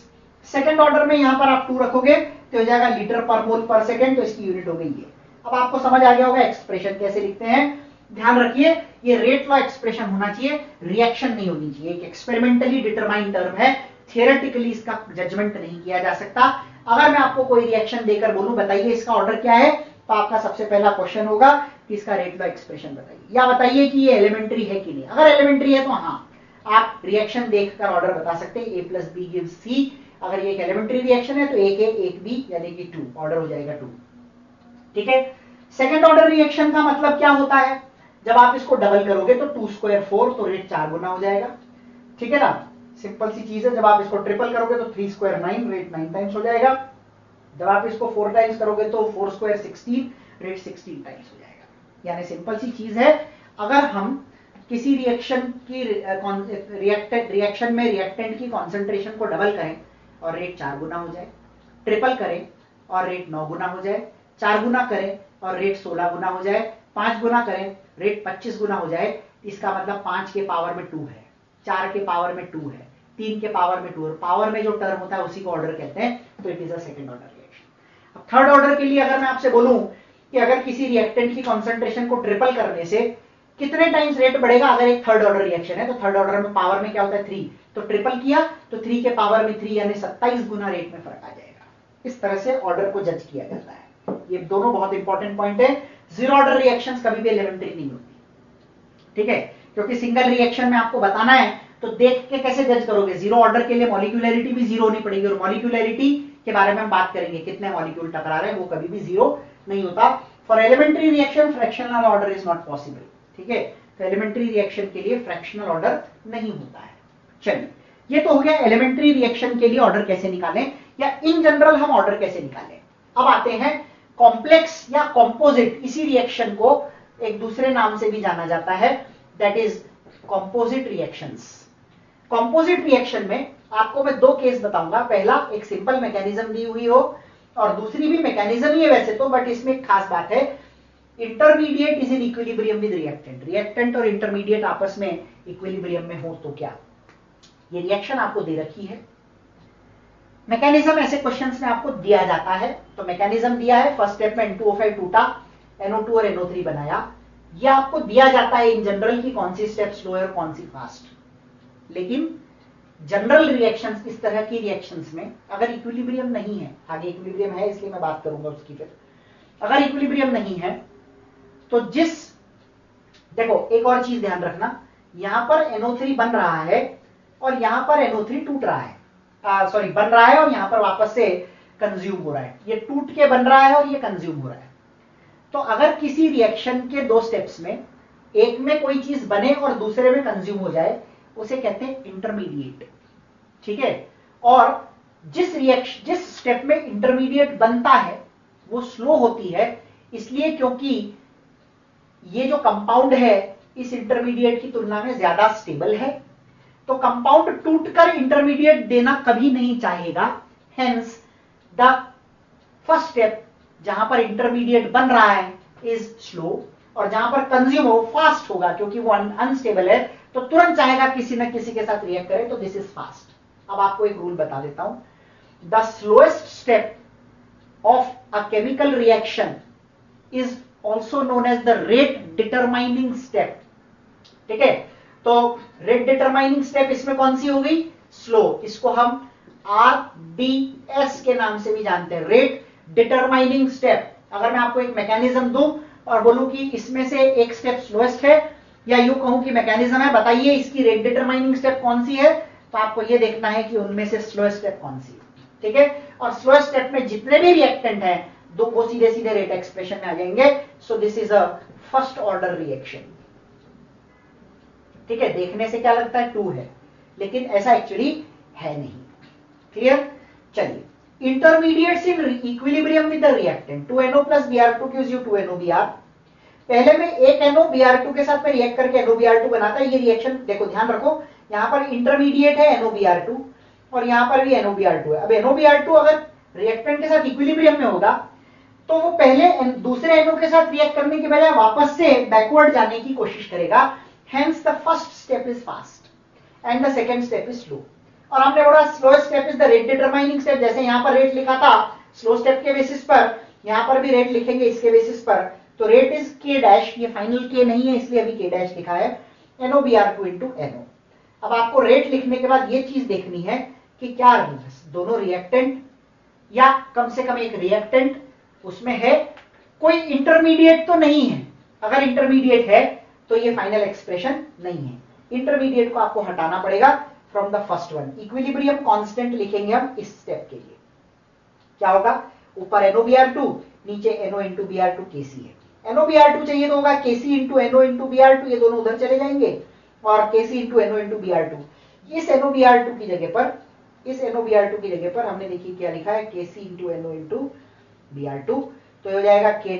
सेकेंड ऑर्डर में यहां पर आप 2 रखोगे तो हो जाएगा लीटर पर मोल पर सेकेंड, तो इसकी यूनिट हो गई ये। अब आपको समझ आ गया होगा एक्सप्रेशन कैसे लिखते हैं। ध्यान रखिए ये रेट लॉ एक्सप्रेशन होना चाहिए, रिएक्शन नहीं होनी चाहिए। एक एक्सपेरिमेंटली डिटरमाइंड टर्म है, थियोरेटिकली इसका जजमेंट नहीं किया जा सकता। अगर मैं आपको कोई रिएक्शन देकर बोलूं बताइए इसका ऑर्डर क्या है, तो आपका सबसे पहला क्वेश्चन होगा कि इसका रेट लॉ एक्सप्रेशन बताइए, या बताइए कि ये एलिमेंट्री है कि नहीं। अगर एलिमेंट्री है तो हाँ आप रिएक्शन देखकर ऑर्डर बता सकते हैं, ए प्लस बी गिव्स सी। अगर ये एक एलिमेंट्री रिएक्शन है तो एक ए एक बी यानी कि 2, ऑर्डर हो जाएगा 2। ठीक है, सेकंड ऑर्डर रिएक्शन का मतलब क्या होता है, जब आप इसको डबल करोगे तो 2 स्क्वायर 4, तो रेट 4 गुना हो जाएगा। ठीक है ना, सिंपल सी चीज है। जब आप इसको ट्रिपल करोगे तो 3 स्क्वायर 9, रेट 9 टाइम्स हो जाएगा। जब आप इसको 4 टाइम्स करोगे तो 4 स्क्वायर 16, रेट 16 टाइम्स हो जाएगा। यानी सिंपल सी चीज है, अगर हम किसी रिएक्शन की रिएक्शन में रिएक्टेंट की कॉन्सेंट्रेशन को डबल करें और रेट 4 गुना हो जाए, ट्रिपल करें और रेट 9 गुना हो जाए, 4 गुना करें और रेट 16 गुना हो जाए, 5 गुना करें रेट 25 गुना हो जाए, इसका मतलब 5 के पावर में 2 है, 4 के पावर में 2 है, 3 के पावर में 2 है। पावर में जो टर्म होता है उसी को ऑर्डर कहते हैं, तो it is a second order reaction. अब थर्ड ऑर्डर के लिए अगर मैं आपसे बोलूं कि अगर किसी रिएक्टेंट की कॉन्सेंट्रेशन को ट्रिपल करने से कितने टाइम्स रेट बढ़ेगा, अगर एक थर्ड ऑर्डर रिएक्शन है तो थर्ड ऑर्डर में पावर में क्या होता है 3, तो ट्रिपल किया तो 3 के पावर में 3 यानी 27 गुना रेट में फर्क आ जाएगा। इस तरह से ऑर्डर को जज किया जाता है। ये दोनों बहुत इंपॉर्टेंट पॉइंट है। जीरो ऑर्डर रिएक्शंस कभी भी एलिमेंट्री नहीं होती, ठीक है, क्योंकि सिंगल रिएक्शन में आपको बताना है तो देख के कैसे जज करोगे। जीरो ऑर्डर के लिए मॉलिक्यूलरिटी भी जीरो होनी पड़ेगी, और मॉलिक्यूलरिटी के बारे में हम बात करेंगे, कितने मॉलिक्यूल टकरा रहे हैं, वो कभी भी जीरो नहीं होता। For elementary reaction fractional order is not possible, ठीक है, तो एलिमेंट्री रिएक्शन के लिए फ्रैक्शनल ऑर्डर नहीं होता है। चलिए, ये तो हो गया एलिमेंट्री रिएक्शन के लिए ऑर्डर कैसे निकालें, या इन जनरल हम ऑर्डर कैसे निकालें। अब आते हैं कॉम्प्लेक्स या कॉम्पोजिट। इसी रिएक्शन को एक दूसरे नाम से भी जाना जाता है, that is composite reactions. Composite reaction में आपको मैं 2 केस बताऊंगा। पहला एक सिंपल मैकेनिज्म दी हुई हो, और दूसरी भी मैकेनिज्म ही है वैसे तो, बट इसमें एक खास बात है, intermediate is in equilibrium with reactant. Reactant और इंटरमीडिएट आपस में इक्विलिब्रियम में हो तो क्या। ये रिएक्शन आपको दे रखी है, मैकेनिज्म ऐसे क्वेश्चंस में आपको दिया जाता है, तो मैकेनिज्म दिया है, फर्स्ट स्टेप में N2O5 टूटा, NO2 और NO3 बनाया। ये आपको दिया जाता है इन जनरल की कौन सी स्टेप स्लो है और कौन सी फास्ट। लेकिन जनरल रिएक्शंस, इस तरह की रिएक्शंस में अगर इक्विलिब्रियम नहीं है, आगे इक्विलिब्रियम है इसलिए मैं बात करूंगा उसकी, फिर अगर इक्विलिब्रियम नहीं है तो देखो एक और चीज ध्यान रखना, यहां पर NO3 बन रहा है और यहां पर NO3 टूट रहा है, बन रहा है और यहां पर वापस से कंज्यूम हो रहा है। ये टूट के बन रहा है और ये कंज्यूम हो रहा है। तो अगर किसी रिएक्शन के 2 स्टेप्स में एक में कोई चीज बने और दूसरे में कंज्यूम हो जाए, उसे कहते हैं इंटरमीडिएट, ठीक है। और जिस स्टेप में इंटरमीडिएट बनता है वो स्लो होती है, इसलिए क्योंकि ये जो कंपाउंड है इस इंटरमीडिएट की तुलना में ज्यादा स्टेबल है, तो कंपाउंड टूटकर इंटरमीडिएट देना कभी नहीं चाहेगा। हेंस द फर्स्ट स्टेप जहां पर इंटरमीडिएट बन रहा है इज स्लो, और जहां पर कंज्यूम हो फास्ट होगा, क्योंकि वो अनस्टेबल है तो तुरंत चाहेगा किसी न किसी के साथ रिएक्ट करे, तो दिस इज फास्ट। अब आपको एक रूल बता देता हूं, the slowest step of a chemical reaction is also known as the rate determining step. ठीक है, तो रेट डिटरमाइनिंग स्टेप इसमें कौन सी हो गई? स्लो। इसको हम RDS के नाम से भी जानते हैं, रेट डिटरमाइनिंग स्टेप। अगर मैं आपको एक मैकेनिज्म दूं और बोलूं कि इसमें से एक स्टेप स्लोएस्ट है, या यूं कहूं कि मैकेनिज्म है, बताइए इसकी रेट डिटरमाइनिंग स्टेप कौन सी है, तो आपको यह देखना है कि उनमें से स्लोएस्ट स्टेप कौन सी है। ठीक है, और स्लोएस्ट स्टेप में जितने भी रिएक्टेंट हैं दो वो सीधे सीधे रेट एक्सप्रेशन में आ जाएंगे। So this is a first order reaction. ठीक है, देखने से क्या लगता है 2 है, लेकिन ऐसा एक्चुअली है नहीं। क्लियर? चलिए, intermediates in equilibrium with the reactant 2NO + Br2 gives you 2NOBr। पहले में एक NO Br2 के साथ में रिएक्ट करके NOBr2 बनाता है। ये रिएक्शन देखो, ध्यान रखो, यहां पर इंटरमीडिएट है NOBr2 और यहां पर भी NOBr2 है। अब NOBr2 अगर रिएक्टेंट के साथ इक्विलिब्रियम में होगा तो वो पहले दूसरे NO के साथ रिएक्ट करने के बजाय वापस से बैकवर्ड जाने की कोशिश करेगा। Hence the first step is fast and the second step is slow. और हमने बोला slow step is the rate determining step. जैसे यहां पर रेट लिखा था स्लो स्टेप के बेसिस पर, यहां पर भी रेट लिखेंगे इसके बेसिस पर। तो रेट इज K', ये फाइनल K नहीं है इसलिए अभी K' लिखा है, NOBr2 × NO। अब आपको रेट लिखने के बाद ये चीज देखनी है कि क्या दोनों रिएक्टेंट या कम से कम एक रिएक्टेंट उसमें है, कोई इंटरमीडिएट तो नहीं है। अगर इंटरमीडिएट है तो ये फाइनल एक्सप्रेशन नहीं है। इंटरमीडिएट को आपको हटाना पड़ेगा from the first one. Equilibrium constant लिखेंगे हम इस स्टेप के लिए। क्या होगा? ऊपर NOBr2, नीचे NO × Br2 Kc है। NOBr2 चाहिए तो होगा Kc × NO × Br2, ये दोनों उधर चले जाएंगे, और Kc × NO × Br2। इस NOBr2 की जगह पर हमने देखिए क्या लिखा है, Kc × NO × Br2, तो हो जाएगा K'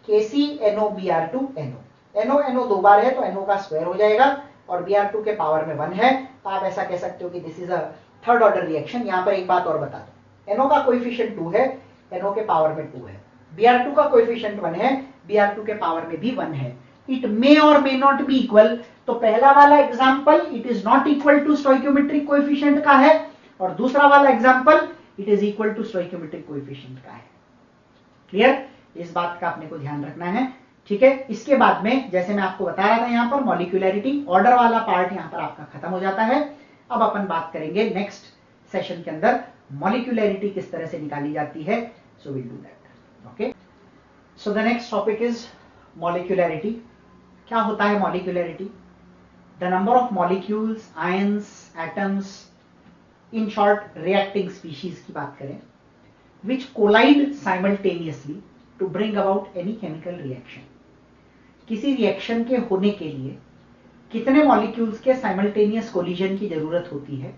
Kc NO Br2 NO। NO दो बार है तो NO का स्क्वायर हो जाएगा, और Br2 के पावर में 1 है, तो आप ऐसा कह सकते हो कि this is a third order reaction. यहां पर एक बात और बता दो, NO का कोएफिशिएंट 2 है, NO के पावर में 2 है। Br2 का कोएफिशिएंट 1 है, Br2 के पावर में भी 1 है। It may or may not be equal. तो पहला वाला example it is not equal to stoichiometric coefficient का है, और दूसरा वाला example it is equal to stoichiometric coefficient का है। क्लियर? इस बात का अपने को ध्यान रखना है। ठीक है, इसके बाद में जैसे मैं आपको बता रहा था यहां पर मॉलिक्यूलैरिटी, ऑर्डर वाला पार्ट यहां पर आपका खत्म हो जाता है। अब अपन बात करेंगे नेक्स्ट सेशन के अंदर मॉलिक्यूलैरिटी किस तरह से निकाली जाती है। So will do that. Okay, so the next topic is molecularity. क्या होता है molecularity? The number of molecules, ions, atoms, in short reacting species की बात करें, which collide simultaneously to bring about any chemical reaction। किसी reaction के होने के लिए कितने मॉलिक्यूल्स के साइमल्टेनियस कोलिजन की जरूरत होती है,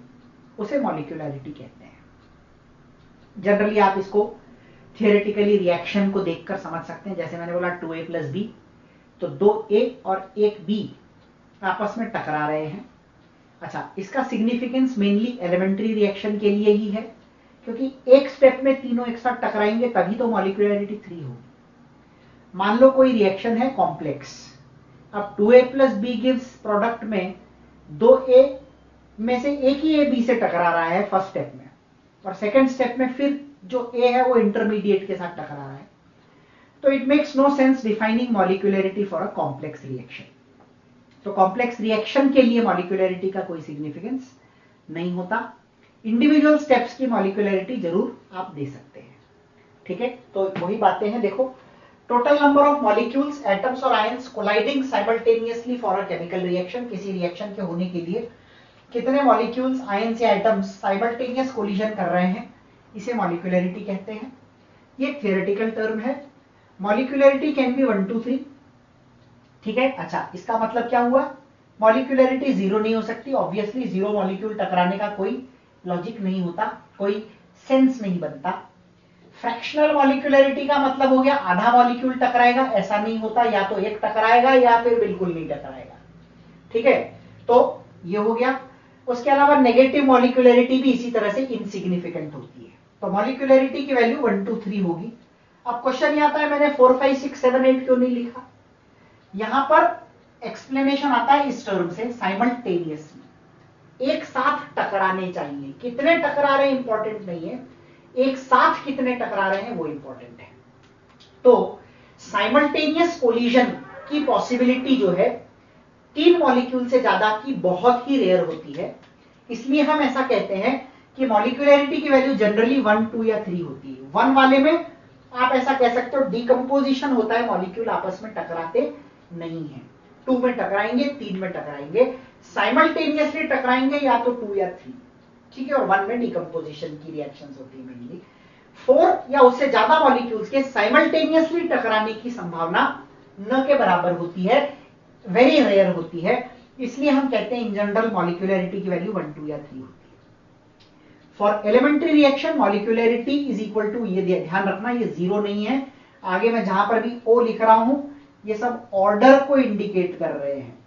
उसे मॉलिक्यूलैरिटी कहते हैं। जनरली आप इसको थियोरेटिकली रिएक्शन को देखकर समझ सकते हैं। जैसे मैंने बोला 2A + B, तो 2A और 1B आपस में टकरा रहे हैं। अच्छा, इसका सिग्निफिकेंस मेनली एलिमेंट्री रिएक्शन के लिए ही है, क्योंकि एक स्टेप में तीनों एक साथ टकराएंगे तभी तो मॉलिक्यूलैरिटी 3 होगी। मान लो कोई रिएक्शन है कॉम्प्लेक्स, अब 2A + B गिव्स प्रोडक्ट में 2A में से एक ही A B से टकरा रहा है फर्स्ट स्टेप में, और सेकंड स्टेप में फिर जो A है वो इंटरमीडिएट के साथ टकरा रहा है। तो it makes no sense defining molecularity for a complex reaction. तो कॉम्प्लेक्स रिएक्शन के लिए मॉलिक्यूलैरिटी का कोई सिग्निफिकेंस नहीं होता। इंडिविजुअल स्टेप्स की मॉलिक्यूलैरिटी जरूर आप दे सकते हैं। ठीक है, तो वही बातें हैं। देखो, total number of molecules, atoms और ions colliding simultaneously for a chemical reaction. किसी रिएक्शन के होने के लिए कितने मॉलिक्यूल्स, आयंस या एटम्स साइमल्टेनियस कोलिजन कर रहे हैं, इसे मॉलिक्यूलैरिटी कहते हैं। ये थियोरेटिकल टर्म है। मॉलिक्यूलैरिटी कैन बी 1 2 3। ठीक है, अच्छा, इसका मतलब क्या हुआ? मॉलिक्यूलैरिटी 0 नहीं हो सकती। ऑब्वियसली 0 मॉलिक्यूल टकराने का कोई लॉजिक नहीं होता, कोई सेंस नहीं बनता। फ्रैक्शनल मॉलिक्यूलरिटी का मतलब हो गया आधा मॉलिक्यूल टकराएगा, ऐसा नहीं होता, या तो एक टकराएगा या फिर बिल्कुल नहीं टकराएगा। ठीक है, तो ये हो गया। उसके अलावा नेगेटिव मॉलिक्यूलरिटी भी इसी तरह से इनसिग्निफिकेंट होती है। तो मॉलिक्यूलरिटी की वैल्यू 1 2 3 होगी। अब क्वेश्चन ये आता है मैंने 4 5 6 7 8 क्यों नहीं लिखा? यहां पर एक्सप्लेनेशन आता है इस टर्म से, साइमल्टेनियसली, एक साथ टकराने चाहिए। कितने टकरा रहे हैं इंपॉर्टेंट नहीं है, एक साथ कितने टकरा रहे हैं वो इंपॉर्टेंट है। तो साइमल्टेनियस कोलिजन की पॉसिबिलिटी जो है 3 मॉलिक्यूल से ज्यादा की बहुत ही रेयर होती है। इसलिए हम ऐसा कहते हैं कि मॉलिक्यूलरिटी की वैल्यू जनरली 1 2 या 3 होती है। 1 वाले में आप ऐसा कह सकते हो डिकम्पोजिशन होता है, मॉलिक्यूल आपस में टकराते नहीं है। 2 में टकराएंगे, 3 में टकराएंगे, साइमल्टेनियसली टकराएंगे या तो 2 या 3। ठीक है, और 1 में डिकम्पोजिशन की रिएक्शंस होती है मेनली। 4 या उससे ज्यादा मॉलिक्यूल्स के साइमल्टेनियसली टकराने की संभावना न के बराबर होती है, वेरी रेयर होती है। इसलिए हम कहते हैं इन जनरल मॉलिक्यूलरिटी की वैल्यू 1 2 या 3 होती है। For elementary reaction molecularity is equal to, ये ध्यान रखना ये 0 नहीं है। आगे मैं जहां पर भी O लिख रहा हूं ये सब ऑर्डर को इंडिकेट कर रहे हैं।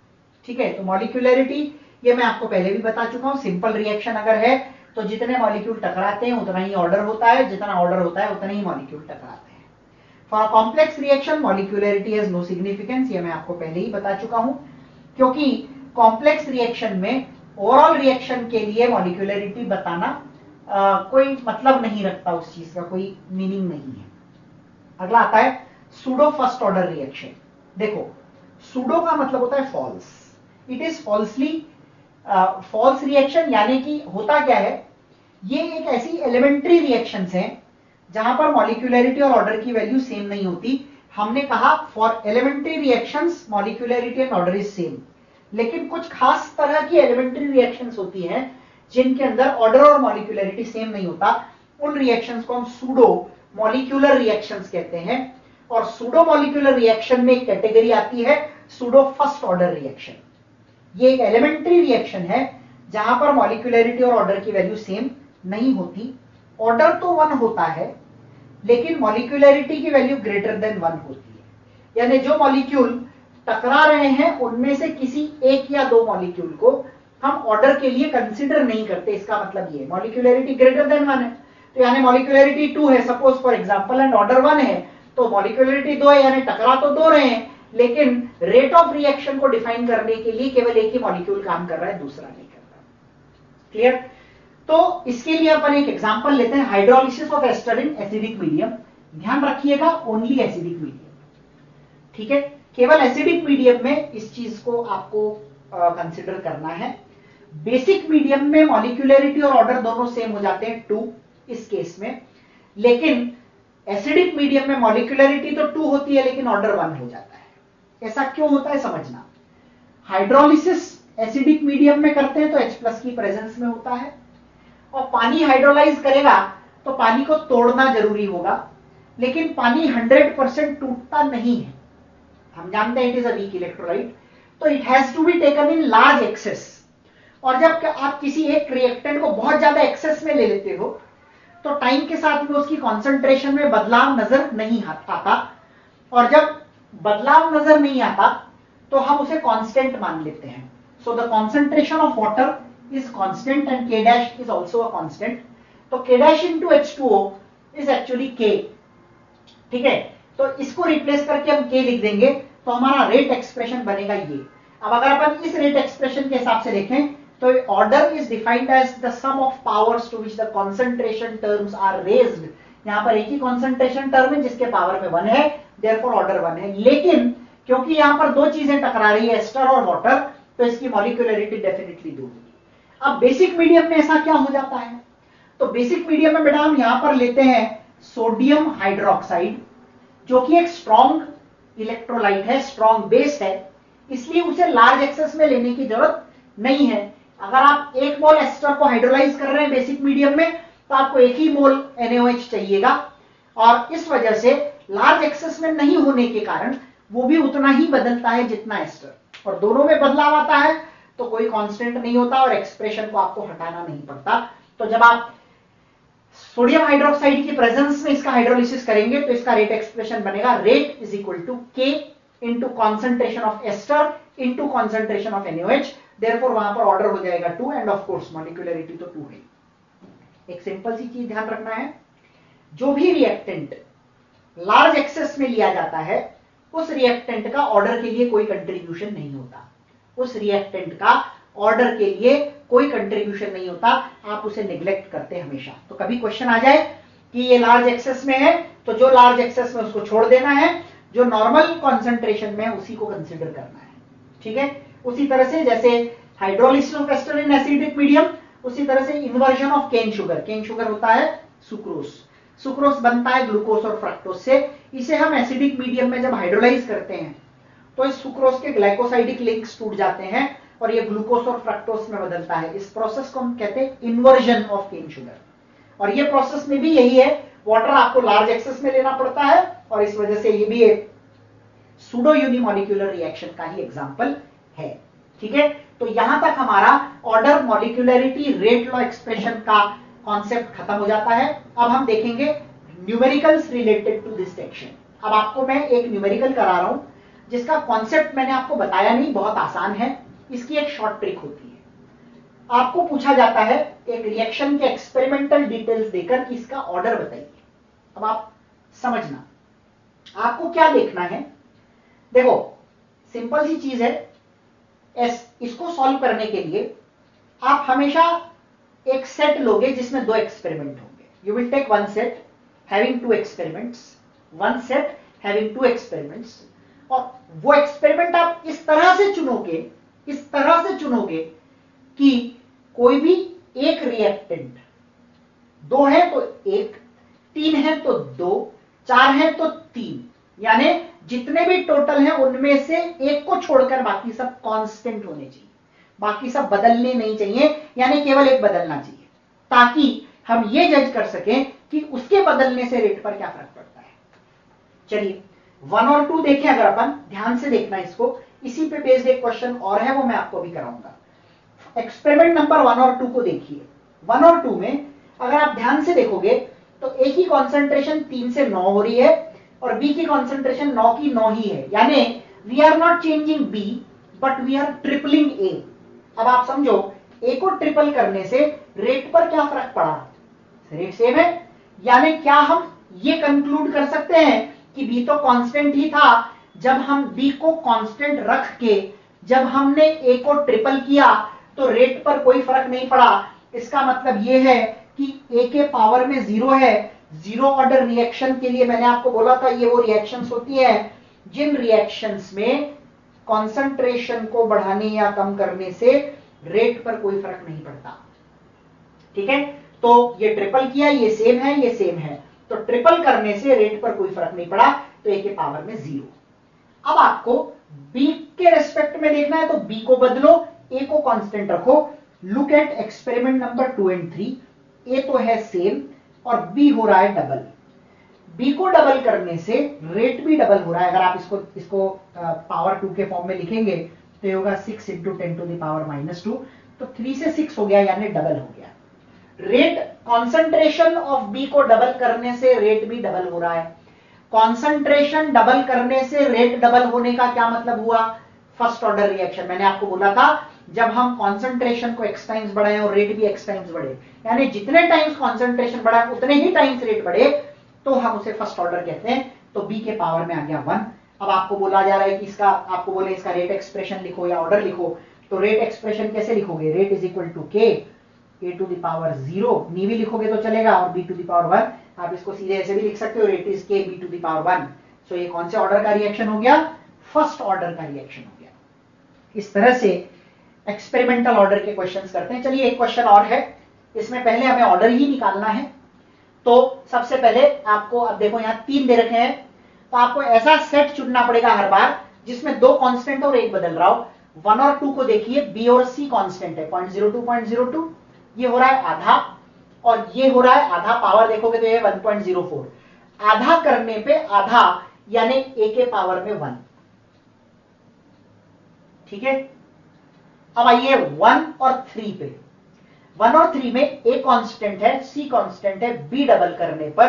ठीक है, तो मॉलिक्यूलरिटी ये मैं आपको पहले भी बता चुका हूं, सिंपल रिएक्शन अगर है तो जितने मॉलिक्यूल टकराते हैं उतना ही ऑर्डर होता है, जितना ऑर्डर होता है उतने ही मॉलिक्यूल टकराते हैं। For complex reaction molecularity has no significance, ये मैं आपको पहले ही बता चुका हूं, क्योंकि कॉम्प्लेक्स रिएक्शन में ओवरऑल रिएक्शन के लिए मॉलिक्यूलरिटी बताना कोई मतलब नहीं रखता, उस चीज का कोई मीनिंग नहीं है। अगला आता है सूडो फर्स्ट ऑर्डर रिएक्शन। देखो सूडो का मतलब होता है false, it is falsely false reaction, यानी कि होता क्या है, ये एक ऐसी एलिमेंट्री रिएक्शंस हैं जहां पर मॉलिक्यूलरिटी और ऑर्डर की वैल्यू सेम नहीं होती। हमने कहा for elementary reactions molecularity and order is same, लेकिन कुछ खास तरह की एलिमेंट्री रिएक्शंस होती हैं जिनके अंदर ऑर्डर और मॉलिक्यूलरिटी सेम नहीं होता। उन रिएक्शंस को हम सूडो मॉलिक्यूलर रिएक्शंस कहते हैं। और सूडो मॉलिक्यूलर रिएक्शन में एक कैटेगरी आती है सूडो फर्स्ट ऑर्डर रिएक्शन। ये एक एलिमेंट्री रिएक्शन है जहां पर मॉलिक्यूलरिटी और ऑर्डर की वैल्यू सेम नहीं होती। ऑर्डर तो 1 होता है लेकिन मॉलिक्यूलरिटी की वैल्यू ग्रेटर देन 1 होती है, यानी जो मॉलिक्यूल टकरा रहे हैं उनमें से किसी एक या दो मॉलिक्यूल को हम ऑर्डर के लिए कंसीडर नहीं करते। इसका मतलब ये मॉलिक्यूलरिटी ग्रेटर देन 1 है, तो यानी मॉलिक्यूलरिटी 2 है suppose for example and order 1 है, तो मॉलिक्यूलरिटी 2 है यानी टकरा तो 2 रहे हैं, लेकिन रेट ऑफ रिएक्शन को डिफाइन करने के लिए केवल एक ही मॉलिक्यूल काम कर रहा है, दूसरा नहीं कर रहा। क्लियर? तो इसके लिए अपन एक एग्जांपल लेते हैं, hydrolysis of ester in acidic medium. ध्यान रखिएगा ओनली एसिडिक मीडियम, ठीक है, केवल एसिडिक मीडियम में इस चीज को आपको कंसिडर करना है। बेसिक मीडियम में मॉलिक्यूलरिटी और ऑर्डर दोनों सेम हो जाते हैं 2 इस केस में, लेकिन एसिडिक मीडियम में मॉलिक्यूलरिटी तो 2 होती है लेकिन ऑर्डर 1 हो जाता है। ऐसा क्यों होता है समझना। हाइड्रोलिसिस एसिडिक मीडियम में करते हैं तो H+ की प्रेजेंस में होता है, और पानी हाइड्रोलाइज करेगा तो पानी को तोड़ना जरूरी होगा, लेकिन पानी 100% टूटता नहीं है, हम जानते हैं it is a weak electrolyte, तो it has to be taken in large excess. और जब आप किसी एक रिएक्टेंट को बहुत ज्यादा एक्सेस में ले लेते हो तो टाइम के साथ में उसकी कॉन्सेंट्रेशन में बदलाव नजर नहीं आता, और जब बदलाव नजर नहीं आता तो हम उसे कांस्टेंट मान लेते हैं। So the concentration of water is constant and K dash is also a constant, तो K dash into H2O is actually K। ठीक है, तो इसको रिप्लेस करके हम K लिख देंगे तो हमारा रेट एक्सप्रेशन बनेगा ये। अब अगर अपन इस रेट एक्सप्रेशन के हिसाब से देखें तो order is defined as the sum of powers to which the concentration terms are raised. यहां पर एक ही कॉन्सेंट्रेशन टर्म है जिसके पावर में 1 है, देयरफॉर ऑर्डर 1 है, लेकिन क्योंकि यहां पर दो चीजें टकरा रही है एस्टर और वाटर, तो इसकी मॉलिक्यूलरिटी डेफिनेटली 2 होगी। अब बेसिक मीडियम में ऐसा क्या हो जाता है, तो बेसिक मीडियम में बेटा हम यहां पर लेते हैं सोडियम हाइड्रोक्साइड, जो कि एक स्ट्रॉन्ग इलेक्ट्रोलाइट है, स्ट्रॉन्ग बेस है, इसलिए उसे लार्ज एक्सेस में लेने की जरूरत नहीं है। अगर आप 1 मोल एस्टर को हाइड्रोलाइज कर रहे हैं बेसिक मीडियम में तो आपको 1 ही मोल NaOH चाहिएगा, और इस वजह से लार्ज एक्सेस में नहीं होने के कारण वो भी उतना ही बदलता है जितना एस्टर, और दोनों में बदलाव आता है तो कोई कांस्टेंट नहीं होता और एक्सप्रेशन को आपको हटाना नहीं पड़ता। तो जब आप सोडियम हाइड्रोक्साइड की प्रेजेंस में इसका हाइड्रोलिसिस करेंगे तो इसका रेट एक्सप्रेशन बनेगा rate is equal to k into concentration of ester into concentration of NaOH, therefore वहां पर ऑर्डर हो जाएगा 2 एंड ऑफ कोर्स मॉलिक्यूलरिटी तो 2 है। एक सिंपल सी चीज ध्यान रखना है, जो भी रिएक्टेंट लार्ज एक्सेस में लिया जाता है उस रिएक्टेंट का ऑर्डर के लिए कोई कंट्रीब्यूशन नहीं होता, उस रिएक्टेंट का ऑर्डर के लिए कोई कंट्रीब्यूशन नहीं होता, आप उसे निग्लेक्ट करते हमेशा। तो कभी क्वेश्चन आ जाए कि ये लार्ज एक्सेस में है तो जो लार्ज एक्सेस में उसको छोड़ देना है, जो नॉर्मल कॉन्सेंट्रेशन में उसी को कंसिडर करना है, ठीक है। उसी तरह से जैसे hydrolysis of ester in acidic medium, उसी तरह से इन्वर्जन ऑफ केन शुगर होता है सुक्रोज, सुक्रोज बनता है ग्लूकोज और फ्रक्टोज से। इसे हम एसिडिक मीडियम में जब हाइड्रोलाइज करते हैं तो इस सुक्रोज के ग्लाइकोसाइडिक लिंक्स टूट जाते हैं और ये ग्लूकोज और फ्रक्टोज में बदलता है। इस प्रोसेस को हम कहते हैं इन्वर्जन ऑफ केन शुगर, और ये प्रोसेस में भी यही है, वाटर आपको लार्ज एक्सेस में लेना पड़ता है और इस वजह से ये भी एक सूडो यूनिमॉलिक्यूलर रिएक्शन का ही एग्जांपल है, ठीक है। तो यहां तक हमारा order, molecularity, rate law expression का कॉन्सेप्ट खत्म हो जाता है। अब हम देखेंगे numericals related to this section. अब आपको मैं एक न्यूमेरिकल करा रहा हूं जिसका कॉन्सेप्ट मैंने आपको बताया नहीं, बहुत आसान है। इसकी एक शॉर्ट ट्रिक होती है, आपको पूछा जाता है एक रिएक्शन के एक्सपेरिमेंटल डिटेल्स देकर कि इसका ऑर्डर बताइए। अब आप समझना, आपको क्या देखना है, देखो सिंपल सी चीज है, इसको सॉल्व करने के लिए आप हमेशा एक सेट लोगे जिसमें 2 एक्सपेरिमेंट होंगे। You will take one set having 2 experiments, one set having 2 experiments, और वो एक्सपेरिमेंट आप इस तरह से चुनोगे, इस तरह से चुनोगे कि कोई भी एक रिएक्टेंट, 2 है तो 1, 3 है तो 2, 4 है तो 3, यानी जितने भी टोटल हैं उनमें से एक को छोड़कर बाकी सब कांस्टेंट होने चाहिए, बाकी सब बदलने नहीं चाहिए, यानी केवल एक बदलना चाहिए, ताकि हम ये जज कर सकें कि उसके बदलने से रेट पर क्या फर्क पड़ता है। चलिए 1 और 2 देखें, अगर अपन ध्यान से देखना इसको, इसी पे बेस्ड एक क्वेश्चन और है वो मैं आपको भी कराऊंगा। एक्सपेरिमेंट नंबर 1 और 2 को देखिए। 1 और 2 में अगर आप ध्यान से देखोगे तो ए की कॉन्सेंट्रेशन 3 से 9 हो रही है और बी की कॉन्सेंट्रेशन 9 की 9 ही है, यानी we are not changing B but we are tripling A. अब आप समझो, ए को ट्रिपल करने से रेट पर क्या फर्क पड़ा, रेट सेम है, यानी क्या हम ये कंक्लूड कर सकते हैं कि बी तो कांस्टेंट ही था, जब हम बी को कांस्टेंट रख के जब हमने ए को ट्रिपल किया तो रेट पर कोई फर्क नहीं पड़ा। इसका मतलब यह है कि ए के पावर में 0 है। जीरो ऑर्डर रिएक्शन के लिए मैंने आपको बोला था ये वो रिएक्शंस होती है जिन रिएक्शंस में कॉन्सेंट्रेशन को बढ़ाने या कम करने से रेट पर कोई फर्क नहीं पड़ता, ठीक है। तो ये ट्रिपल किया, ये सेम है, ये सेम है, तो ट्रिपल करने से रेट पर कोई फर्क नहीं पड़ा, तो ए के पावर में 0। अब आपको बी के रेस्पेक्ट में देखना है तो बी को बदलो, ए को कांस्टेंट रखो। Look at experiment number 2 and 3। ए तो है सेम और बी हो रहा है डबल। बी को डबल करने से रेट भी डबल हो रहा है। अगर आप इसको पावर 2 के फॉर्म में लिखेंगे तो ये होगा 6 इंटू 10 टू द पावर -2, तो 3 से 6 हो गया, यानी डबल हो गया। रेट कॉन्सेंट्रेशन ऑफ बी को डबल करने से रेट भी डबल हो रहा है। कॉन्सेंट्रेशन डबल करने से रेट डबल होने का क्या मतलब हुआ, फर्स्ट ऑर्डर रिएक्शन। मैंने आपको बोला था जब हम कॉन्सेंट्रेशन को x टाइम्स बढ़ाएं और रेट भी x टाइम्स बढ़े, यानी जितने टाइम्स कॉन्सेंट्रेशन बढ़ा उतने ही टाइम्स रेट बढ़े, तो हम उसे फर्स्ट ऑर्डर कहते हैं। तो b के पावर में आ गया 1। अब आपको बोला जा रहा है कि इसका, आपको बोले इसका रेट एक्सप्रेशन लिखो या ऑर्डर लिखो, तो रेट एक्सप्रेशन कैसे लिखोगे, रेट इज इक्वल टू के ए टू द पावर 0, नीवी लिखोगे तो चलेगा, और b टू द पावर 1। आप इसको सीधे ऐसे भी लिख सकते हो, रेट इज के b टू द पावर 1। सो ये कौन से ऑर्डर का रिएक्शन हो गया, फर्स्ट ऑर्डर का रिएक्शन हो गया। इस तरह से एक्सपेरिमेंटल ऑर्डर के क्वेश्चंस करते हैं। चलिए एक क्वेश्चन और है, इसमें पहले हमें ऑर्डर ही निकालना है। तो सबसे पहले आपको, अब देखो यहाँ 3 दे रखे हैं, तो आपको ऐसा सेट चुनना पड़ेगा हर बार जिसमें 2 कांस्टेंट और 1 बदल रहा हो। 1 और 2 को देखिए, बी और सी कांस्टेंट है 0.02 0.02, ये हो रहा है आधा, और ये हो रहा है आधा, पावर देखोगे तो ये 1.04, आधा करने पे आधा यानी ए के पावर में 1, ठीक है। अब आइए 1 और 3 पे। 1 और 3 में A कांस्टेंट है, C कांस्टेंट है, B डबल करने पर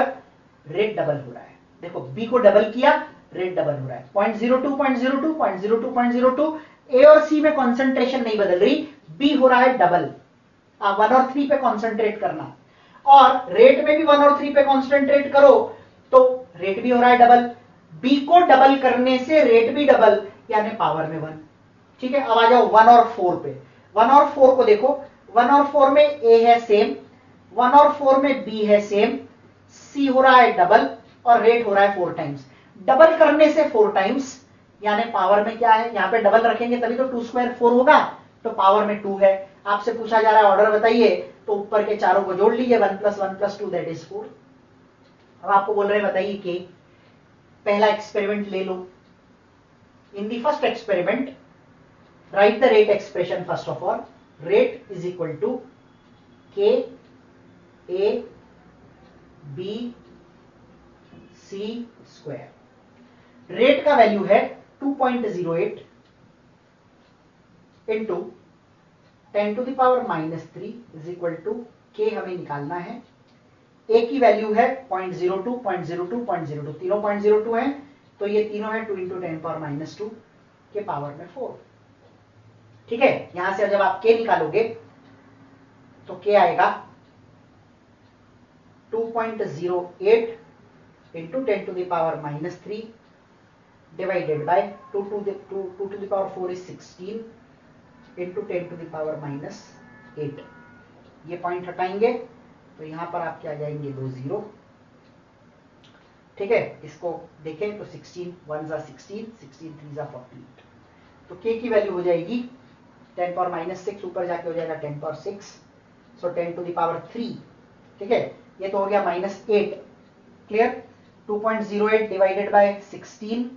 रेट डबल हो रहा है। देखो B को डबल किया, रेट डबल हो रहा है। 0.02 0.02 0.02 0.02। A और C में कॉन्सेंट्रेशन नहीं बदल रही, B हो रहा है डबल। आप 1 और 3 पे कॉन्सेंट्रेट करना, और रेट में भी 1 और 3 पे कॉन्सेंट्रेट करो तो रेट भी हो रहा है डबल। B को डबल करने से रेट भी डबल, यानी पावर में 1। ठीक है, अब आ जाओ 1 और 4 पे। 1 और 4 को देखो, 1 और 4 में A है सेम, 1 और 4 में B है सेम, C हो रहा है डबल और रेट हो रहा है 4 टाइम्स। डबल करने से 4 टाइम्स, यानी पावर में क्या है, यहां पे डबल रखेंगे तभी तो 2 स्क्वायर 4 होगा, तो पावर में 2 है। आपसे पूछा जा रहा है ऑर्डर बताइए, तो ऊपर के चारों को जोड़ लीजिए, 1 + 1 + 2 दैट इज 4। अब आपको बोल रहे हैं बताइए कि पहला एक्सपेरिमेंट ले लो। In the first experiment write the rate expression first of all. Rate is equal to K A B C square. Rate का वैल्यू है 2.08 into 10⁻³ is equal to K हमें निकालना है। A की वैल्यू है 0.02 0.02 0.02, तीनों 0.02 है, तो ये तीनों है 2 × 10⁻² के पावर में 4। ठीक है, यहां से जब आप K निकालोगे तो K आएगा 2.08 into 10⁻³ divided by 2 to the power 4 is 16 into 10⁻8। ये पॉइंट हटाएंगे तो यहां पर आपके आ जाएंगे 2 0। ठीक है, इसको देखें तो 16 1 = 16, 16 3 = 48। तो K की वैल्यू हो जाएगी 10⁻6, ऊपर जाके हो जाएगा 10⁻6, सो 10⁻3। ठीक है, ये तो हो गया -8। क्लियर, 2.08 डिवाइडेड बाय 16,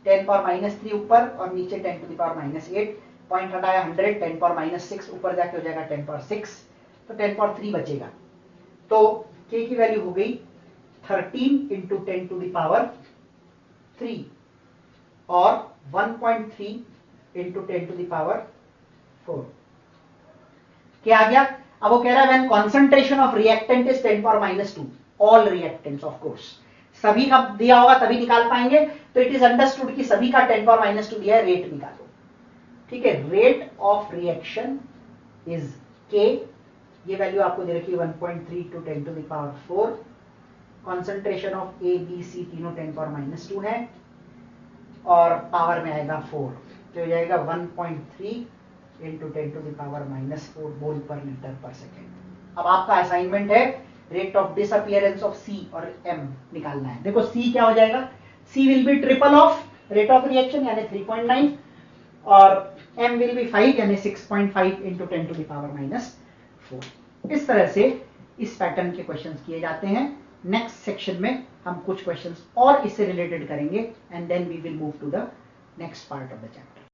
10⁻³ ऊपर और नीचे 10⁻8। पॉइंट हटाया 100, 10⁻6 ऊपर जाके हो जाएगा 10⁻6, तो 10⁻3 बचेगा। तो K की वैल्यू हो गई 13 इंटू 10⁻3 और 1.3 इंटू 10⁻4। क्या आ गया? अब वो कह रहा है when concentration of reactant is 10⁻², all reactants of course, सभी का दिया होगा तभी निकाल पाएंगे, तो इट इज अंडरस्टूड कि सभी का 10⁻² दिया है, रेट निकालो। ठीक है, rate of reaction is K, ये वैल्यू आपको दे रखी है 1.3 × 10⁻4। Concentration of A B C तीनों 10⁻² है और पावर में आएगा 4, तो हो जाएगा 1.3 इंटू 10⁻4 मोल पर लीटर पर सेकेंड। अब आपका असाइनमेंट है rate of disappearance of C और M निकालना है। देखो C क्या हो जाएगा, C will be triple of rate of reaction यानी 3.9 और M विल बी 5 यानी 6.5 इंटू 10⁻4। इस तरह से इस पैटर्न के क्वेश्चंस किए जाते हैं। नेक्स्ट सेक्शन में हम कुछ क्वेश्चंस और इससे रिलेटेड करेंगे and then we will move to the next part of the chapter.